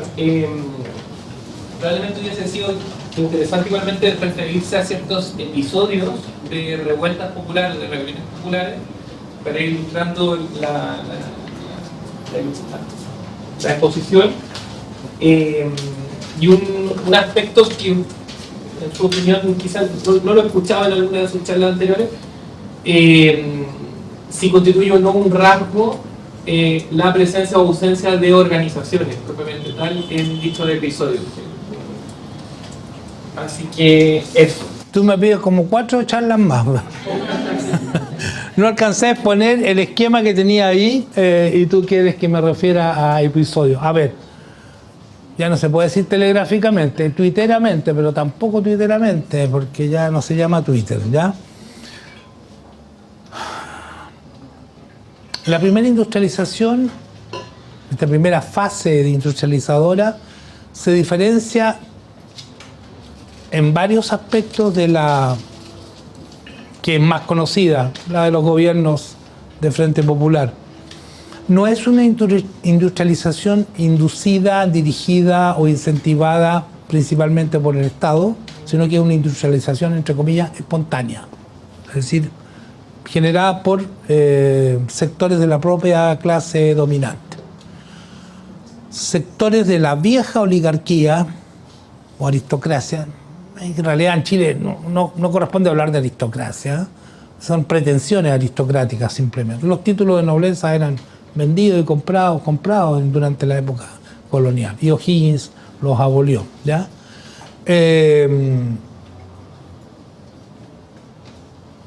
E: probablemente hubiese sido interesante igualmente referirse a ciertos episodios de revueltas populares, de rebeliones populares, para ir ilustrando la exposición. Y un aspecto que, en su opinión, quizás no lo escuchaba en alguna de sus charlas anteriores, si constituye o no un rasgo la presencia o ausencia de organizaciones, propiamente tal, en dichos episodios. Así que eso.
B: Tú me pides como 4 charlas más. No alcancé a exponer el esquema que tenía ahí y tú quieres que me refiera a episodios. A ver, ya no se puede decir telegráficamente, twitteramente, pero tampoco twitteramente, porque ya no se llama Twitter, ¿ya? La primera industrialización, esta primera fase de industrializadora, se diferencia en varios aspectos de la que es más conocida, la de los gobiernos de Frente Popular. No es una industrialización inducida, dirigida o incentivada principalmente por el Estado, sino que es una industrialización, entre comillas, espontánea. Es decir, generada por sectores de la propia clase dominante. Sectores de la vieja oligarquía o aristocracia. En realidad en Chile no corresponde hablar de aristocracia, son pretensiones aristocráticas simplemente. Los títulos de nobleza eran vendidos y comprados durante la época colonial. Y O'Higgins los abolió, ¿ya?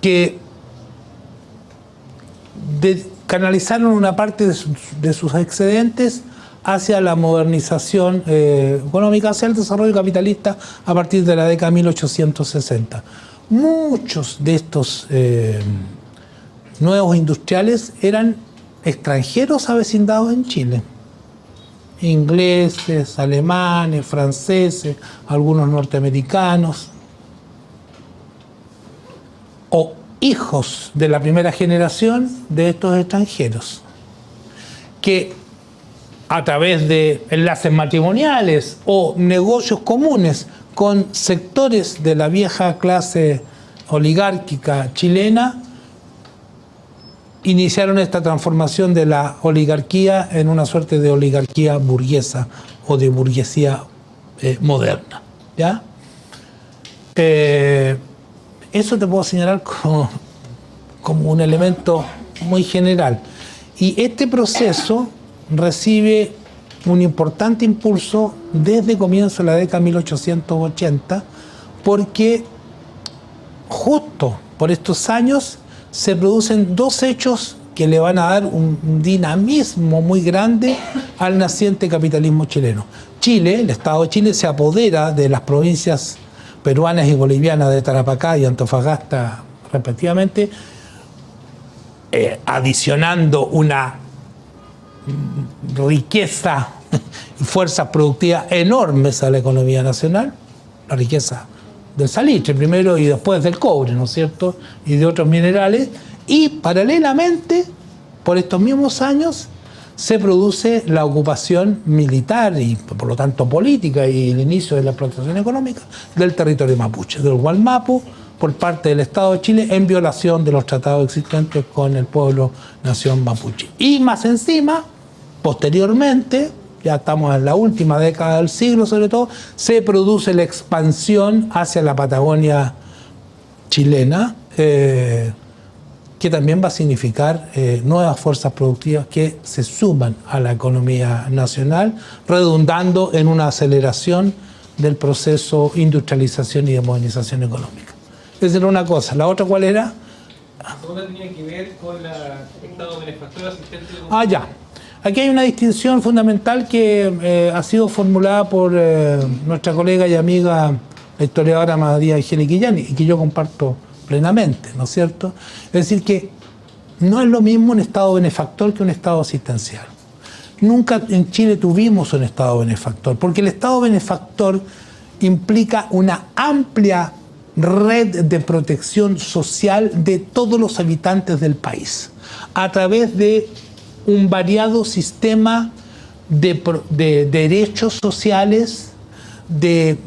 B: Que canalizaron una parte de sus excedentes hacia la modernización económica, hacia el desarrollo capitalista a partir de la década de 1860. Muchos de estos nuevos industriales eran extranjeros avecindados en Chile. Ingleses, alemanes, franceses, algunos norteamericanos, o hijos de la primera generación de estos extranjeros, que a través de enlaces matrimoniales o negocios comunes con sectores de la vieja clase oligárquica chilena, iniciaron esta transformación de la oligarquía en una suerte de oligarquía burguesa o de burguesía moderna, ¿ya? Eso te puedo señalar como un elemento muy general. Y este proceso recibe un importante impulso desde comienzo de la década de 1880, porque justo por estos años se producen dos hechos que le van a dar un dinamismo muy grande al naciente capitalismo chileno. Chile, el Estado de Chile, se apodera de las provincias peruanas y bolivianas de Tarapacá y Antofagasta respectivamente, adicionando una riqueza y fuerzas productivas enormes a la economía nacional, la riqueza del salitre primero y después del cobre, ¿no es cierto?, y de otros minerales, y paralelamente, por estos mismos años, se produce la ocupación militar y por lo tanto política y el inicio de la explotación económica del territorio mapuche, del Gualmapu, por parte del Estado de Chile en violación de los tratados existentes con el pueblo nación mapuche. Y más encima, posteriormente, ya estamos en la última década del siglo sobre todo, se produce la expansión hacia la Patagonia chilena, que también va a significar nuevas fuerzas productivas que se suman a la economía nacional, redundando en una aceleración del proceso de industrialización y de modernización económica. Esa era una cosa. ¿La otra cuál era?
E: La segunda tenía que ver con el Estado benefactor asistente de...
B: Ya. Aquí hay una distinción fundamental que ha sido formulada por nuestra colega y amiga, la historiadora María Eugenia Quillani, y que yo comparto plenamente, ¿no es cierto? Es decir, que no es lo mismo un Estado benefactor que un Estado asistencial. Nunca en Chile tuvimos un Estado benefactor, porque el Estado benefactor implica una amplia red de protección social de todos los habitantes del país, a través de un variado sistema de derechos sociales, de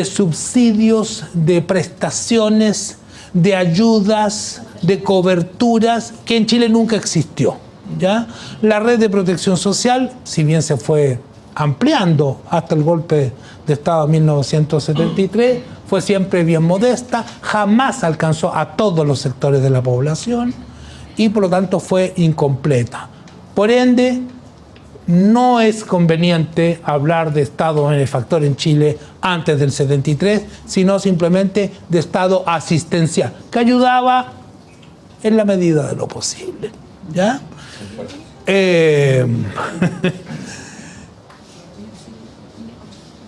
B: subsidios, de prestaciones, de ayudas, de coberturas, que en Chile nunca existió, ¿ya? La red de protección social, si bien se fue ampliando hasta el golpe de Estado de 1973, fue siempre bien modesta, jamás alcanzó a todos los sectores de la población y por lo tanto fue incompleta. Por ende, no es conveniente hablar de Estado benefactor en Chile antes del 73, sino simplemente de Estado asistencial, que ayudaba en la medida de lo posible, ¿ya?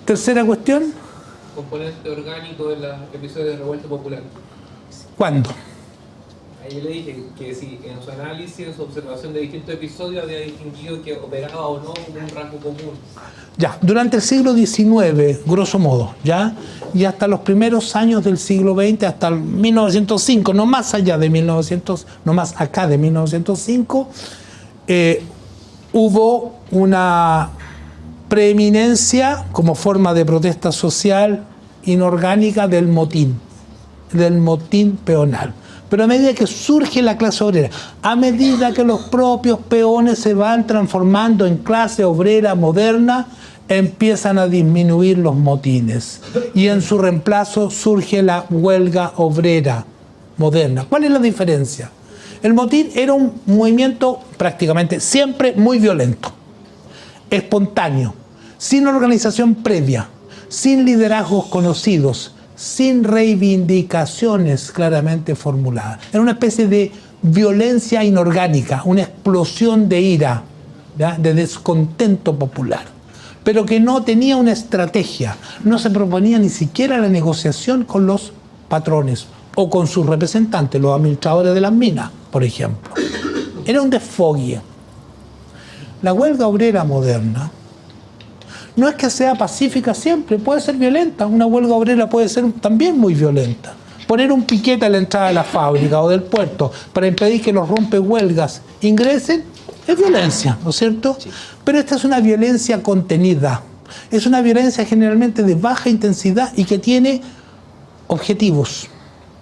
B: Tercera cuestión.
E: Componente orgánico de los episodios de revuelta popular.
B: ¿Cuándo?
E: Ahí yo le dije que si en su análisis, en su observación de distintos episodios, había distinguido que operaba o no como un rasgo común.
B: Ya, durante el siglo XIX, grosso modo, ¿ya? Y hasta los primeros años del siglo XX, hasta el 1905, no más allá de 1900, no más acá de 1905, hubo una preeminencia como forma de protesta social inorgánica del motín peonal. Pero a medida que surge la clase obrera, a medida que los propios peones se van transformando en clase obrera moderna, empiezan a disminuir los motines. Y en su reemplazo surge la huelga obrera moderna. ¿Cuál es la diferencia? El motín era un movimiento prácticamente siempre muy violento, espontáneo, sin organización previa, sin liderazgos conocidos, sin reivindicaciones claramente formuladas. Era una especie de violencia inorgánica, una explosión de ira, ¿ya?, de descontento popular, pero que no tenía una estrategia, no se proponía ni siquiera la negociación con los patrones o con sus representantes, los administradores de las minas, por ejemplo. Era un desfogue. La huelga obrera moderna no es que sea pacífica siempre, puede ser violenta. Una huelga obrera puede ser también muy violenta. Poner un piquete a la entrada de la fábrica o del puerto para impedir que los rompehuelgas ingresen es violencia, ¿no es cierto? Sí. Pero esta es una violencia contenida. Es una violencia generalmente de baja intensidad y que tiene objetivos,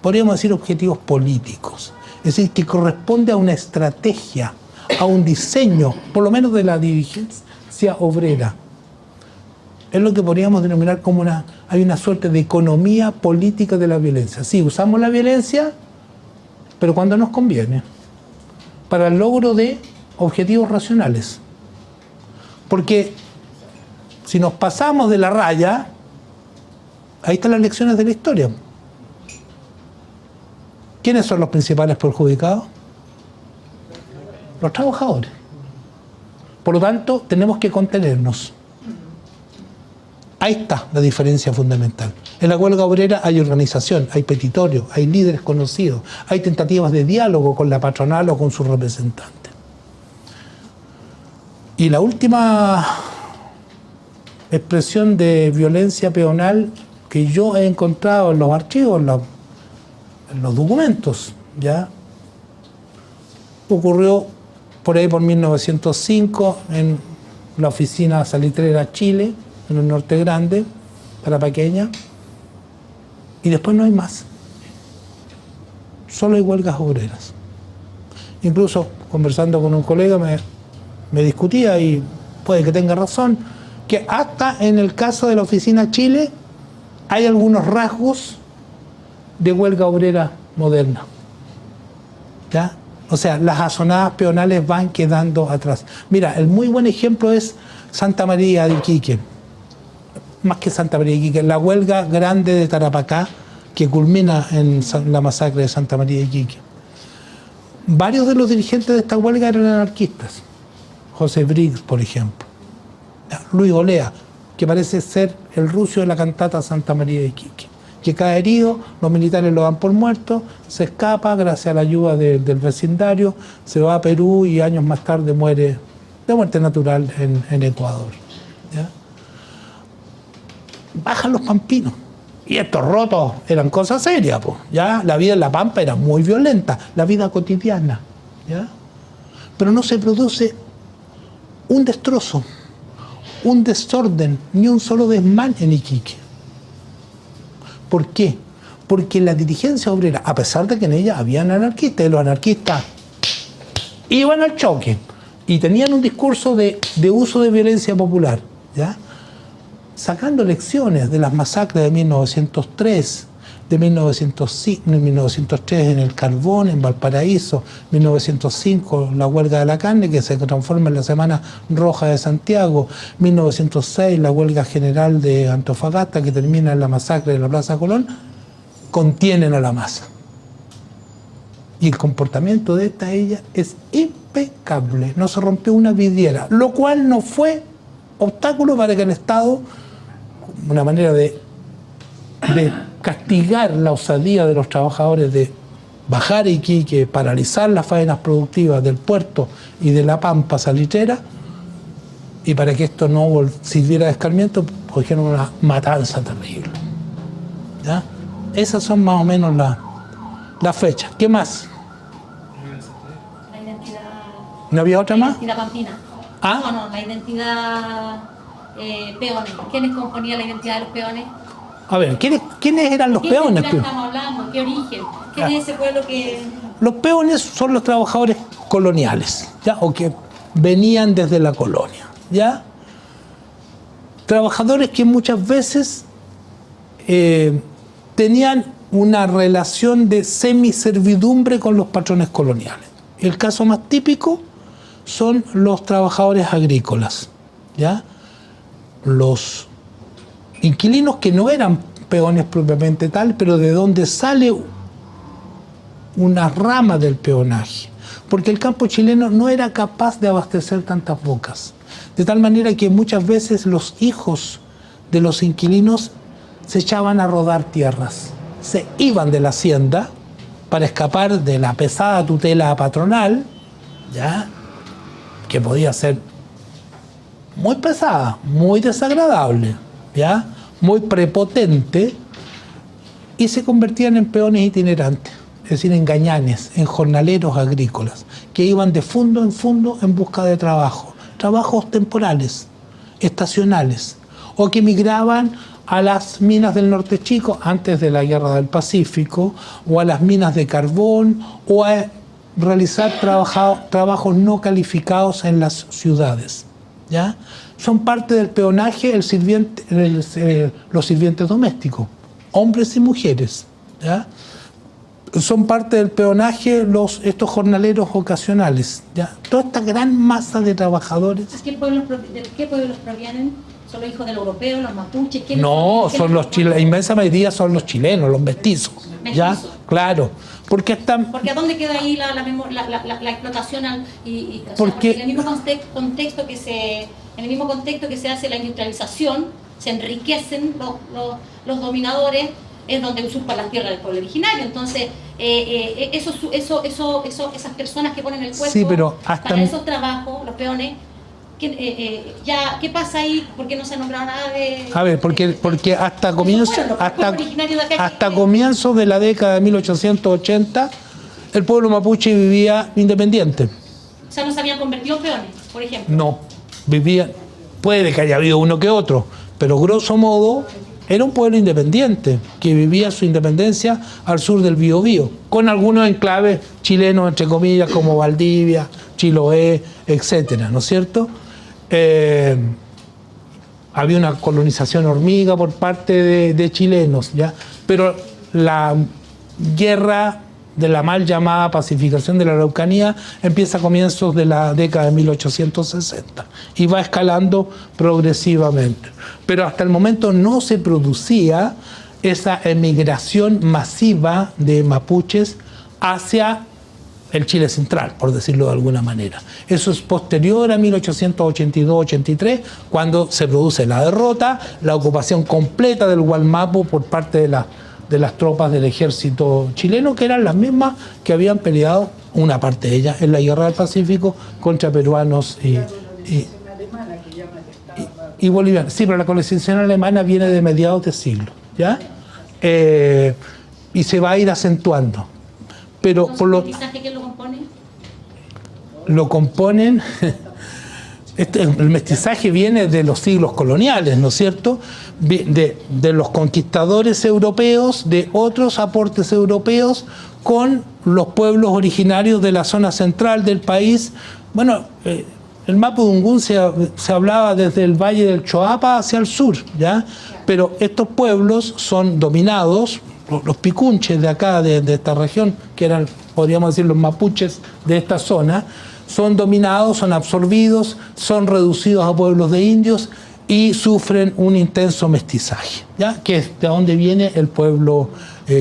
B: podríamos decir objetivos políticos. Es decir, que corresponde a una estrategia, a un diseño, por lo menos de la dirigencia obrera. Es lo que podríamos denominar como una hay una suerte de economía política de la violencia. Sí, usamos la violencia, pero cuando nos conviene, para el logro de objetivos racionales. Porque si nos pasamos de la raya, ahí están las lecciones de la historia. ¿Quiénes son los principales perjudicados? Los trabajadores. Por lo tanto, tenemos que contenernos. Ahí está la diferencia fundamental. En la huelga obrera hay organización, hay petitorio, hay líderes conocidos, hay tentativas de diálogo con la patronal o con sus representantes. Y la última expresión de violencia peonal que yo he encontrado en los archivos, en los documentos, ¿ya? Ocurrió por ahí por 1905 en la oficina salitrera Chile, en el Norte Grande, Tarapaqueña, y después no hay más. Solo hay huelgas obreras. Incluso conversando con un colega me discutía, y puede que tenga razón, que hasta en el caso de la oficina Chile hay algunos rasgos de huelga obrera moderna. ¿Ya? O sea, las azonadas peonales van quedando atrás. Mira, el muy buen ejemplo es Santa María de Iquique. Más que Santa María de Iquique, la huelga grande de Tarapacá, que culmina en la masacre de Santa María de Iquique. Varios de los dirigentes de esta huelga eran anarquistas. José Briggs, por ejemplo. Luis Olea, que parece ser el rucio de la cantata Santa María de Iquique, que cae herido, los militares lo dan por muerto, se escapa gracias a la ayuda del vecindario, se va a Perú y años más tarde muere de muerte natural en Ecuador. ¿Ya? Bajan los pampinos. Y estos rotos eran cosas serias, pues, ¿ya? La vida en La Pampa era muy violenta, la vida cotidiana, ¿ya? Pero no se produce un destrozo, un desorden, ni un solo desmán en Iquique. ¿Por qué? Porque la dirigencia obrera, a pesar de que en ella habían anarquistas, y los anarquistas iban al choque y tenían un discurso de uso de violencia popular, ¿ya? Sacando lecciones de las masacres de 1903, de 1903 en el Carbón, en Valparaíso, 1905 la huelga de la carne, que se transforma en la Semana Roja de Santiago, 1906 la huelga general de Antofagasta, que termina en la masacre de la Plaza Colón, contienen a la masa. Y el comportamiento de ella es impecable, no se rompió una vidriera, lo cual no fue obstáculo para que el Estado, una manera de castigar la osadía de los trabajadores de bajar a Iquique, paralizar las faenas productivas del puerto y de la Pampa salitrera, y para que esto no sirviera de escarmiento, cogieron una matanza terrible. ¿Ya? Esas son más o menos las fechas. ¿Qué más?
F: La identidad.
B: ¿No había otra más?
F: La identidad pampina.
B: ¿Ah?
F: No, la identidad peones. ¿Quiénes componían la identidad de los peones?
B: A ver, ¿quiénes eran los
F: ¿Qué
B: peones?
F: identidad estamos hablando? ¿Qué origen? ¿Quién es ese pueblo que...?
B: Los peones son los trabajadores coloniales, ¿ya? O que venían desde la colonia, ¿ya? Trabajadores que muchas veces tenían una relación de semiservidumbre con los patrones coloniales. El caso más típico son los trabajadores agrícolas, ¿ya? Los inquilinos que no eran peones propiamente tal, pero de donde sale una rama del peonaje, porque el campo chileno no era capaz de abastecer tantas bocas, de tal manera que muchas veces los hijos de los inquilinos se echaban a rodar tierras, se iban de la hacienda para escapar de la pesada tutela patronal, ¿ya? Que podía ser muy pesada, muy desagradable, ¿ya? Muy prepotente, y se convertían en peones itinerantes, es decir, en gañanes, en jornaleros agrícolas, que iban de fundo en busca de trabajo, trabajos temporales, estacionales, o que migraban a las minas del Norte Chico antes de la Guerra del Pacífico, o a las minas de carbón, o a realizar trabajos no calificados en las ciudades, ¿ya? Son parte del peonaje los sirvientes domésticos, hombres y mujeres, ¿ya? Son parte del peonaje estos jornaleros ocasionales, ¿ya? Toda esta gran masa de trabajadores.
F: ¿De qué pueblos provienen? ¿Son los hijos del europeo, los mapuches?
B: No, son la inmensa mayoría son los chilenos, los mestizos, ¿ya?
F: ¿Mestizos?
B: Claro, porque están...
F: Porque ¿a dónde queda ahí la explotación
B: Porque-
F: en el mismo contexto que se hace la industrialización, se enriquecen los dominadores, es donde usurpan las tierras del pueblo originario. Entonces, esas personas que ponen el cuerpo
B: Sí, pero hasta-
F: para esos trabajos, los peones, ¿qué pasa ahí? ¿Por qué no se ha nombrado nada de...?
B: A ver, porque hasta comienzo,
F: Bueno, los pueblos originarios de acá
B: hasta
F: que-
B: comienzos de la década de 1880, el pueblo mapuche vivía independiente.
F: O sea, no se habían convertido en peones, por ejemplo.
B: No, vivía, puede que haya habido uno que otro, pero grosso modo era un pueblo independiente que vivía su independencia al sur del Biobío, con algunos enclaves chilenos, entre comillas, como Valdivia, Chiloé, etcétera, ¿no es cierto? Había una colonización hormiga por parte de chilenos, ¿ya? Pero la guerra de la mal llamada pacificación de la Araucanía empieza a comienzos de la década de 1860 y va escalando progresivamente. Pero hasta el momento no se producía esa emigración masiva de mapuches hacia el Chile central, por decirlo de alguna manera. Eso es posterior a 1882-83, cuando se produce la derrota, la ocupación completa del Gualmapu por parte de las tropas del ejército chileno, que eran las mismas que habían peleado, una parte de ellas, en la Guerra del Pacífico contra peruanos y bolivianos. Sí, pero la colonización alemana viene de mediados de siglo, ¿ya? Y se va a ir acentuando. Pero
F: Entonces,
B: por
F: ¿el mestizaje quién lo compone?
B: lo componen, el mestizaje viene de los siglos coloniales, ¿no es cierto? De los conquistadores europeos, de otros aportes europeos con los pueblos originarios de la zona central del país. Bueno, el Mapudungún se hablaba desde el Valle del Choapa hacia el sur, ¿ya? Pero estos pueblos son dominados, los picunches de acá, de esta región, que eran, podríamos decir, los mapuches de esta zona, son dominados, son absorbidos, son reducidos a pueblos de indios y sufren un intenso mestizaje, ¿ya? Que es de donde viene el pueblo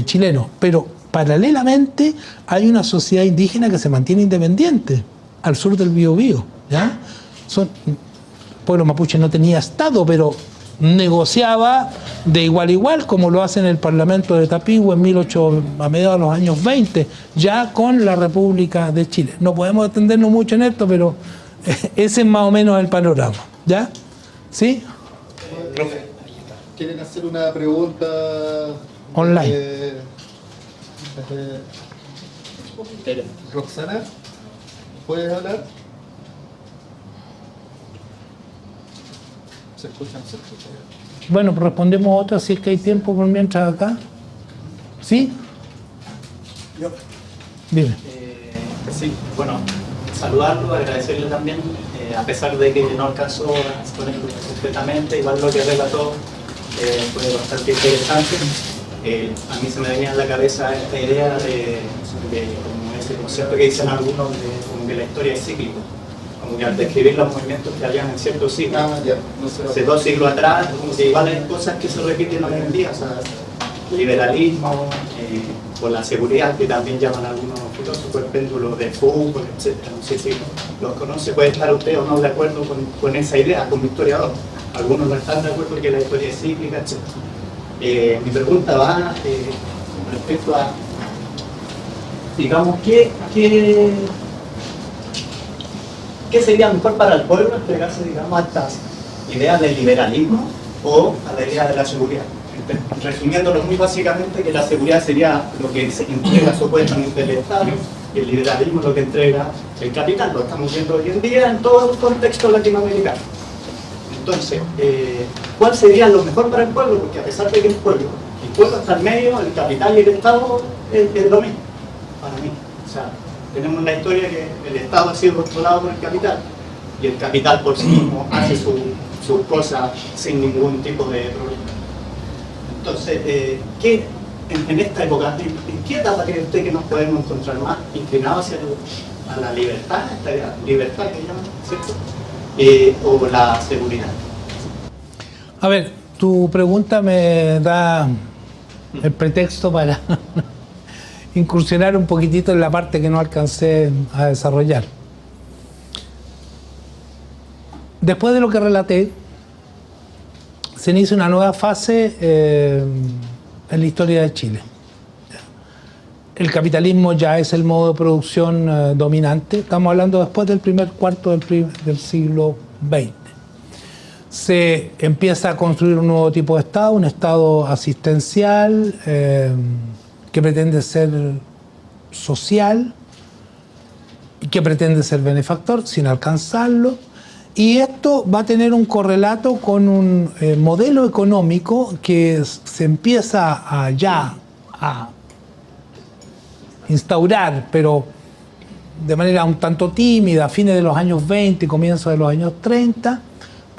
B: chileno. Pero paralelamente hay una sociedad indígena que se mantiene independiente al sur del Biobío, ¿ya? El pueblo mapuche no tenía estado, pero negociaba de igual a igual, como lo hace en el Parlamento de Tapigüe a mediados de los años 20, ya con la República de Chile. No podemos extendernos mucho en esto, pero ese es más o menos el panorama, ¿ya? ¿Sí?
D: ¿Quieren hacer una pregunta
B: Online.
D: Roxana, ¿puedes hablar? ¿Se escucha? ¿No se escucha?
B: Bueno, respondemos otra si es que hay tiempo por mientras acá. ¿Sí?
C: Yo.
B: Dime.
C: Sí, bueno, saludarlo, agradecerle también, a pesar de que no alcanzó a exponerlo completamente, igual lo que relató fue bastante interesante. A mí se me venía en la cabeza esta idea de como ese concepto que dicen algunos de como que la historia es cíclica, como que al describir los movimientos que habían en ciertos siglos,
D: Ya, no sé.
C: hace 2 siglos atrás, como que igual hay cosas que se repiten hoy en día, o sea, liberalismo, por la seguridad, que también llaman algunos filósofos, el péndulo de Foucault, etc. No sé si los conoce, puede estar usted o no de acuerdo con esa idea, como historiador. Algunos no están de acuerdo que la historia es cíclica, etc. Mi pregunta va respecto a, digamos, ¿qué sería mejor para el pueblo entregarse, digamos, a estas ideas del liberalismo o a la idea de la seguridad? Resumiéndolo muy básicamente, que la seguridad sería lo que se entrega supuestamente el Estado y el liberalismo lo que entrega el capital. Lo estamos viendo hoy en día en todo el contexto latinoamericano. Entonces, ¿cuál sería lo mejor para el pueblo? Porque a pesar de que el pueblo está en medio, el capital y el Estado es lo mismo, para mí. O sea, tenemos la historia que el Estado ha sido controlado por el capital y el capital por sí mismo hace sus cosas sin ningún tipo de problema. Entonces, en esta época, ¿en qué etapa cree usted que nos podemos encontrar más inclinados a la libertad, esta libertad que llaman, ¿cierto? O la seguridad?
B: A ver, tu pregunta me da el pretexto para incursionar un poquitito en la parte que no alcancé a desarrollar. Después de lo que relaté, se inicia una nueva fase en la historia de Chile. El capitalismo ya es el modo de producción dominante. Estamos hablando después del primer cuarto del siglo XX. Se empieza a construir un nuevo tipo de Estado, un Estado asistencial que pretende ser social y que pretende ser benefactor sin alcanzarlo. Y esto va a tener un correlato con un modelo económico que se empieza a instaurar, pero de manera un tanto tímida, a fines de los años 20, comienzos de los años 30,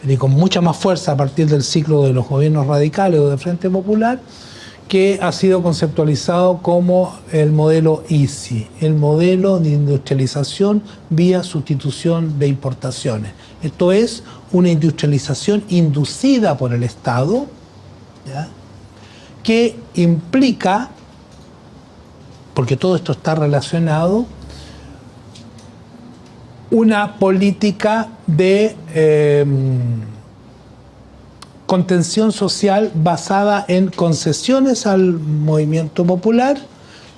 B: pero y con mucha más fuerza a partir del ciclo de los gobiernos radicales o de Frente Popular, que ha sido conceptualizado como el modelo ISI, el modelo de industrialización vía sustitución de importaciones. Esto es una industrialización inducida por el Estado, ¿ya?, que implica, porque todo esto está relacionado, una política de contención social basada en concesiones al movimiento popular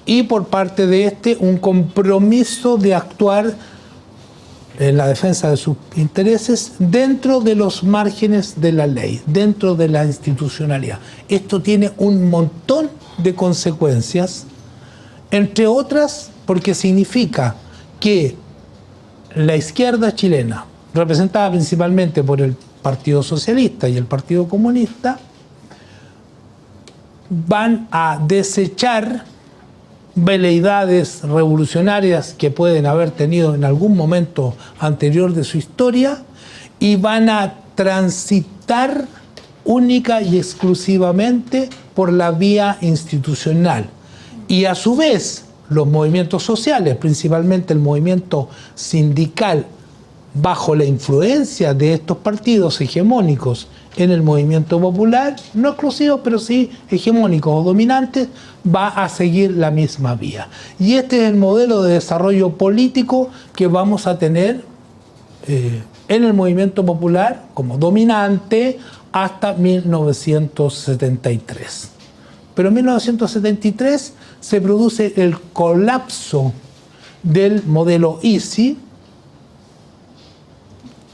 B: y por parte de este un compromiso de actuar en la defensa de sus intereses dentro de los márgenes de la ley, dentro de la institucionalidad. Esto tiene un montón de consecuencias, entre otras porque significa que la izquierda chilena, representada principalmente por el Partido Socialista y el Partido Comunista, van a desechar veleidades revolucionarias que pueden haber tenido en algún momento anterior de su historia y van a transitar única y exclusivamente por la vía institucional. Y a su vez, los movimientos sociales, principalmente el movimiento sindical, bajo la influencia de estos partidos hegemónicos en el movimiento popular, no exclusivos, pero sí hegemónicos o dominantes, va a seguir la misma vía. Y este es el modelo de desarrollo político que vamos a tener en el movimiento popular como dominante hasta 1973. Pero en 1973 se produce el colapso del modelo ISI.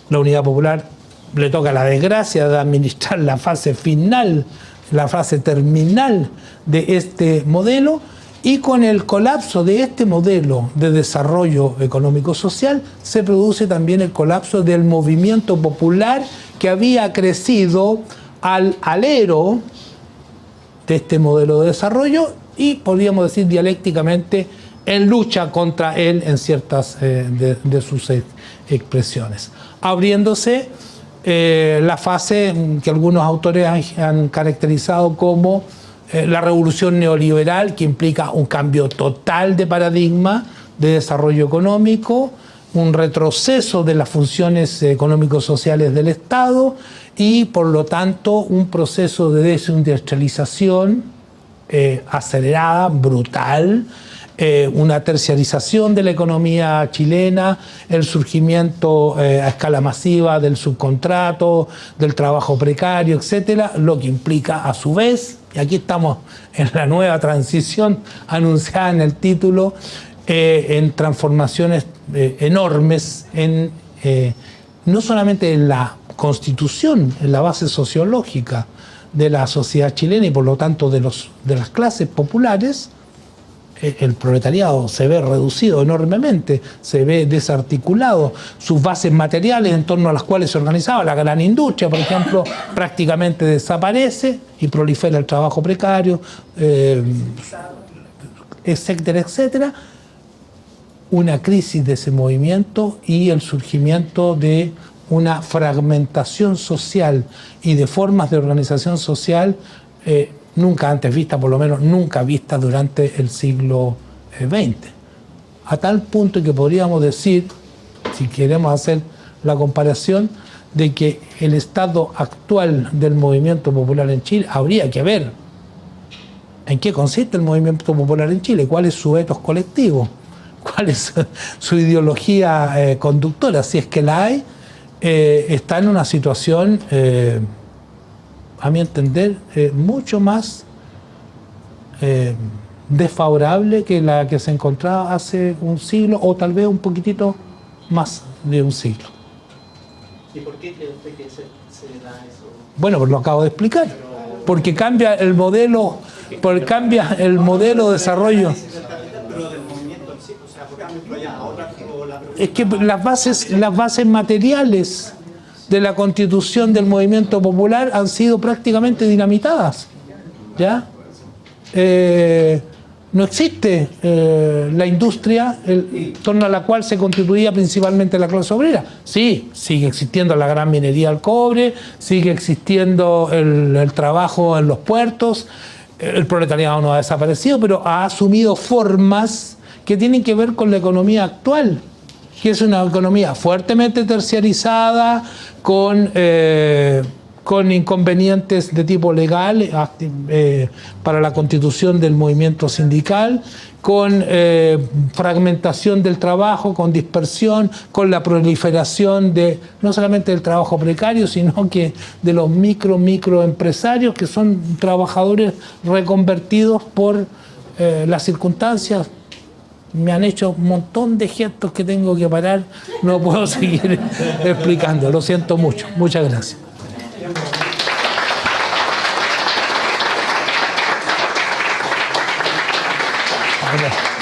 B: La Unidad Popular le toca la desgracia de administrar la fase final, la fase terminal de este modelo, y con el colapso de este modelo de desarrollo económico-social se produce también el colapso del movimiento popular que había crecido al alero de este modelo de desarrollo y, podríamos decir dialécticamente, en lucha contra él en ciertas de sus expresiones, abriéndose la fase que algunos autores han caracterizado como la revolución neoliberal, que implica un cambio total de paradigma de desarrollo económico, un retroceso de las funciones económico-sociales del Estado y, por lo tanto, un proceso de desindustrialización acelerada, brutal, una terciarización de la economía chilena, el surgimiento a escala masiva del subcontrato, del trabajo precario, etcétera, lo que implica a su vez, y aquí estamos en la nueva transición anunciada en el título, en transformaciones enormes, no solamente en la constitución, en la base sociológica de la sociedad chilena y por lo tanto de las clases populares. El proletariado se ve reducido enormemente, se ve desarticulado, sus bases materiales en torno a las cuales se organizaba la gran industria, por ejemplo, prácticamente desaparece y prolifera el trabajo precario, etcétera, etcétera. una crisis de ese movimiento y el surgimiento de una fragmentación social y de formas de organización social nunca antes vista, por lo menos nunca vista durante el siglo XX. A tal punto que podríamos decir, si queremos hacer la comparación, de que el estado actual del movimiento popular en Chile habría que ver en qué consiste el movimiento popular en Chile, cuál es su ethos colectivo, cuál es su ideología conductora, si es que la hay. Está en una situación, a mi entender, mucho más desfavorable que la que se encontraba hace un siglo o tal vez un poquitito más de un siglo.
C: ¿Y por qué cree usted que se da eso?
B: Bueno, pues lo acabo de explicar. Porque cambia el modelo, cambia el modelo de desarrollo.
C: Pero del movimiento en sí, o sea, por ejemplo, ya ahora
B: Es que las bases materiales de la constitución del movimiento popular han sido prácticamente dinamitadas. ¿Ya? No existe la industria en torno a la cual se constituía principalmente la clase obrera. Sí, sigue existiendo la gran minería del cobre, sigue existiendo el trabajo en los puertos, el proletariado no ha desaparecido, pero ha asumido formas que tienen que ver con la economía actual, que es una economía fuertemente terciarizada, con inconvenientes de tipo legal para la constitución del movimiento sindical, con fragmentación del trabajo, con dispersión, con la proliferación de no solamente del trabajo precario, sino que de los microempresarios, que son trabajadores reconvertidos por las circunstancias. Me han hecho un montón de gestos que tengo que parar, no puedo seguir explicando, lo siento mucho. Muchas gracias. Okay.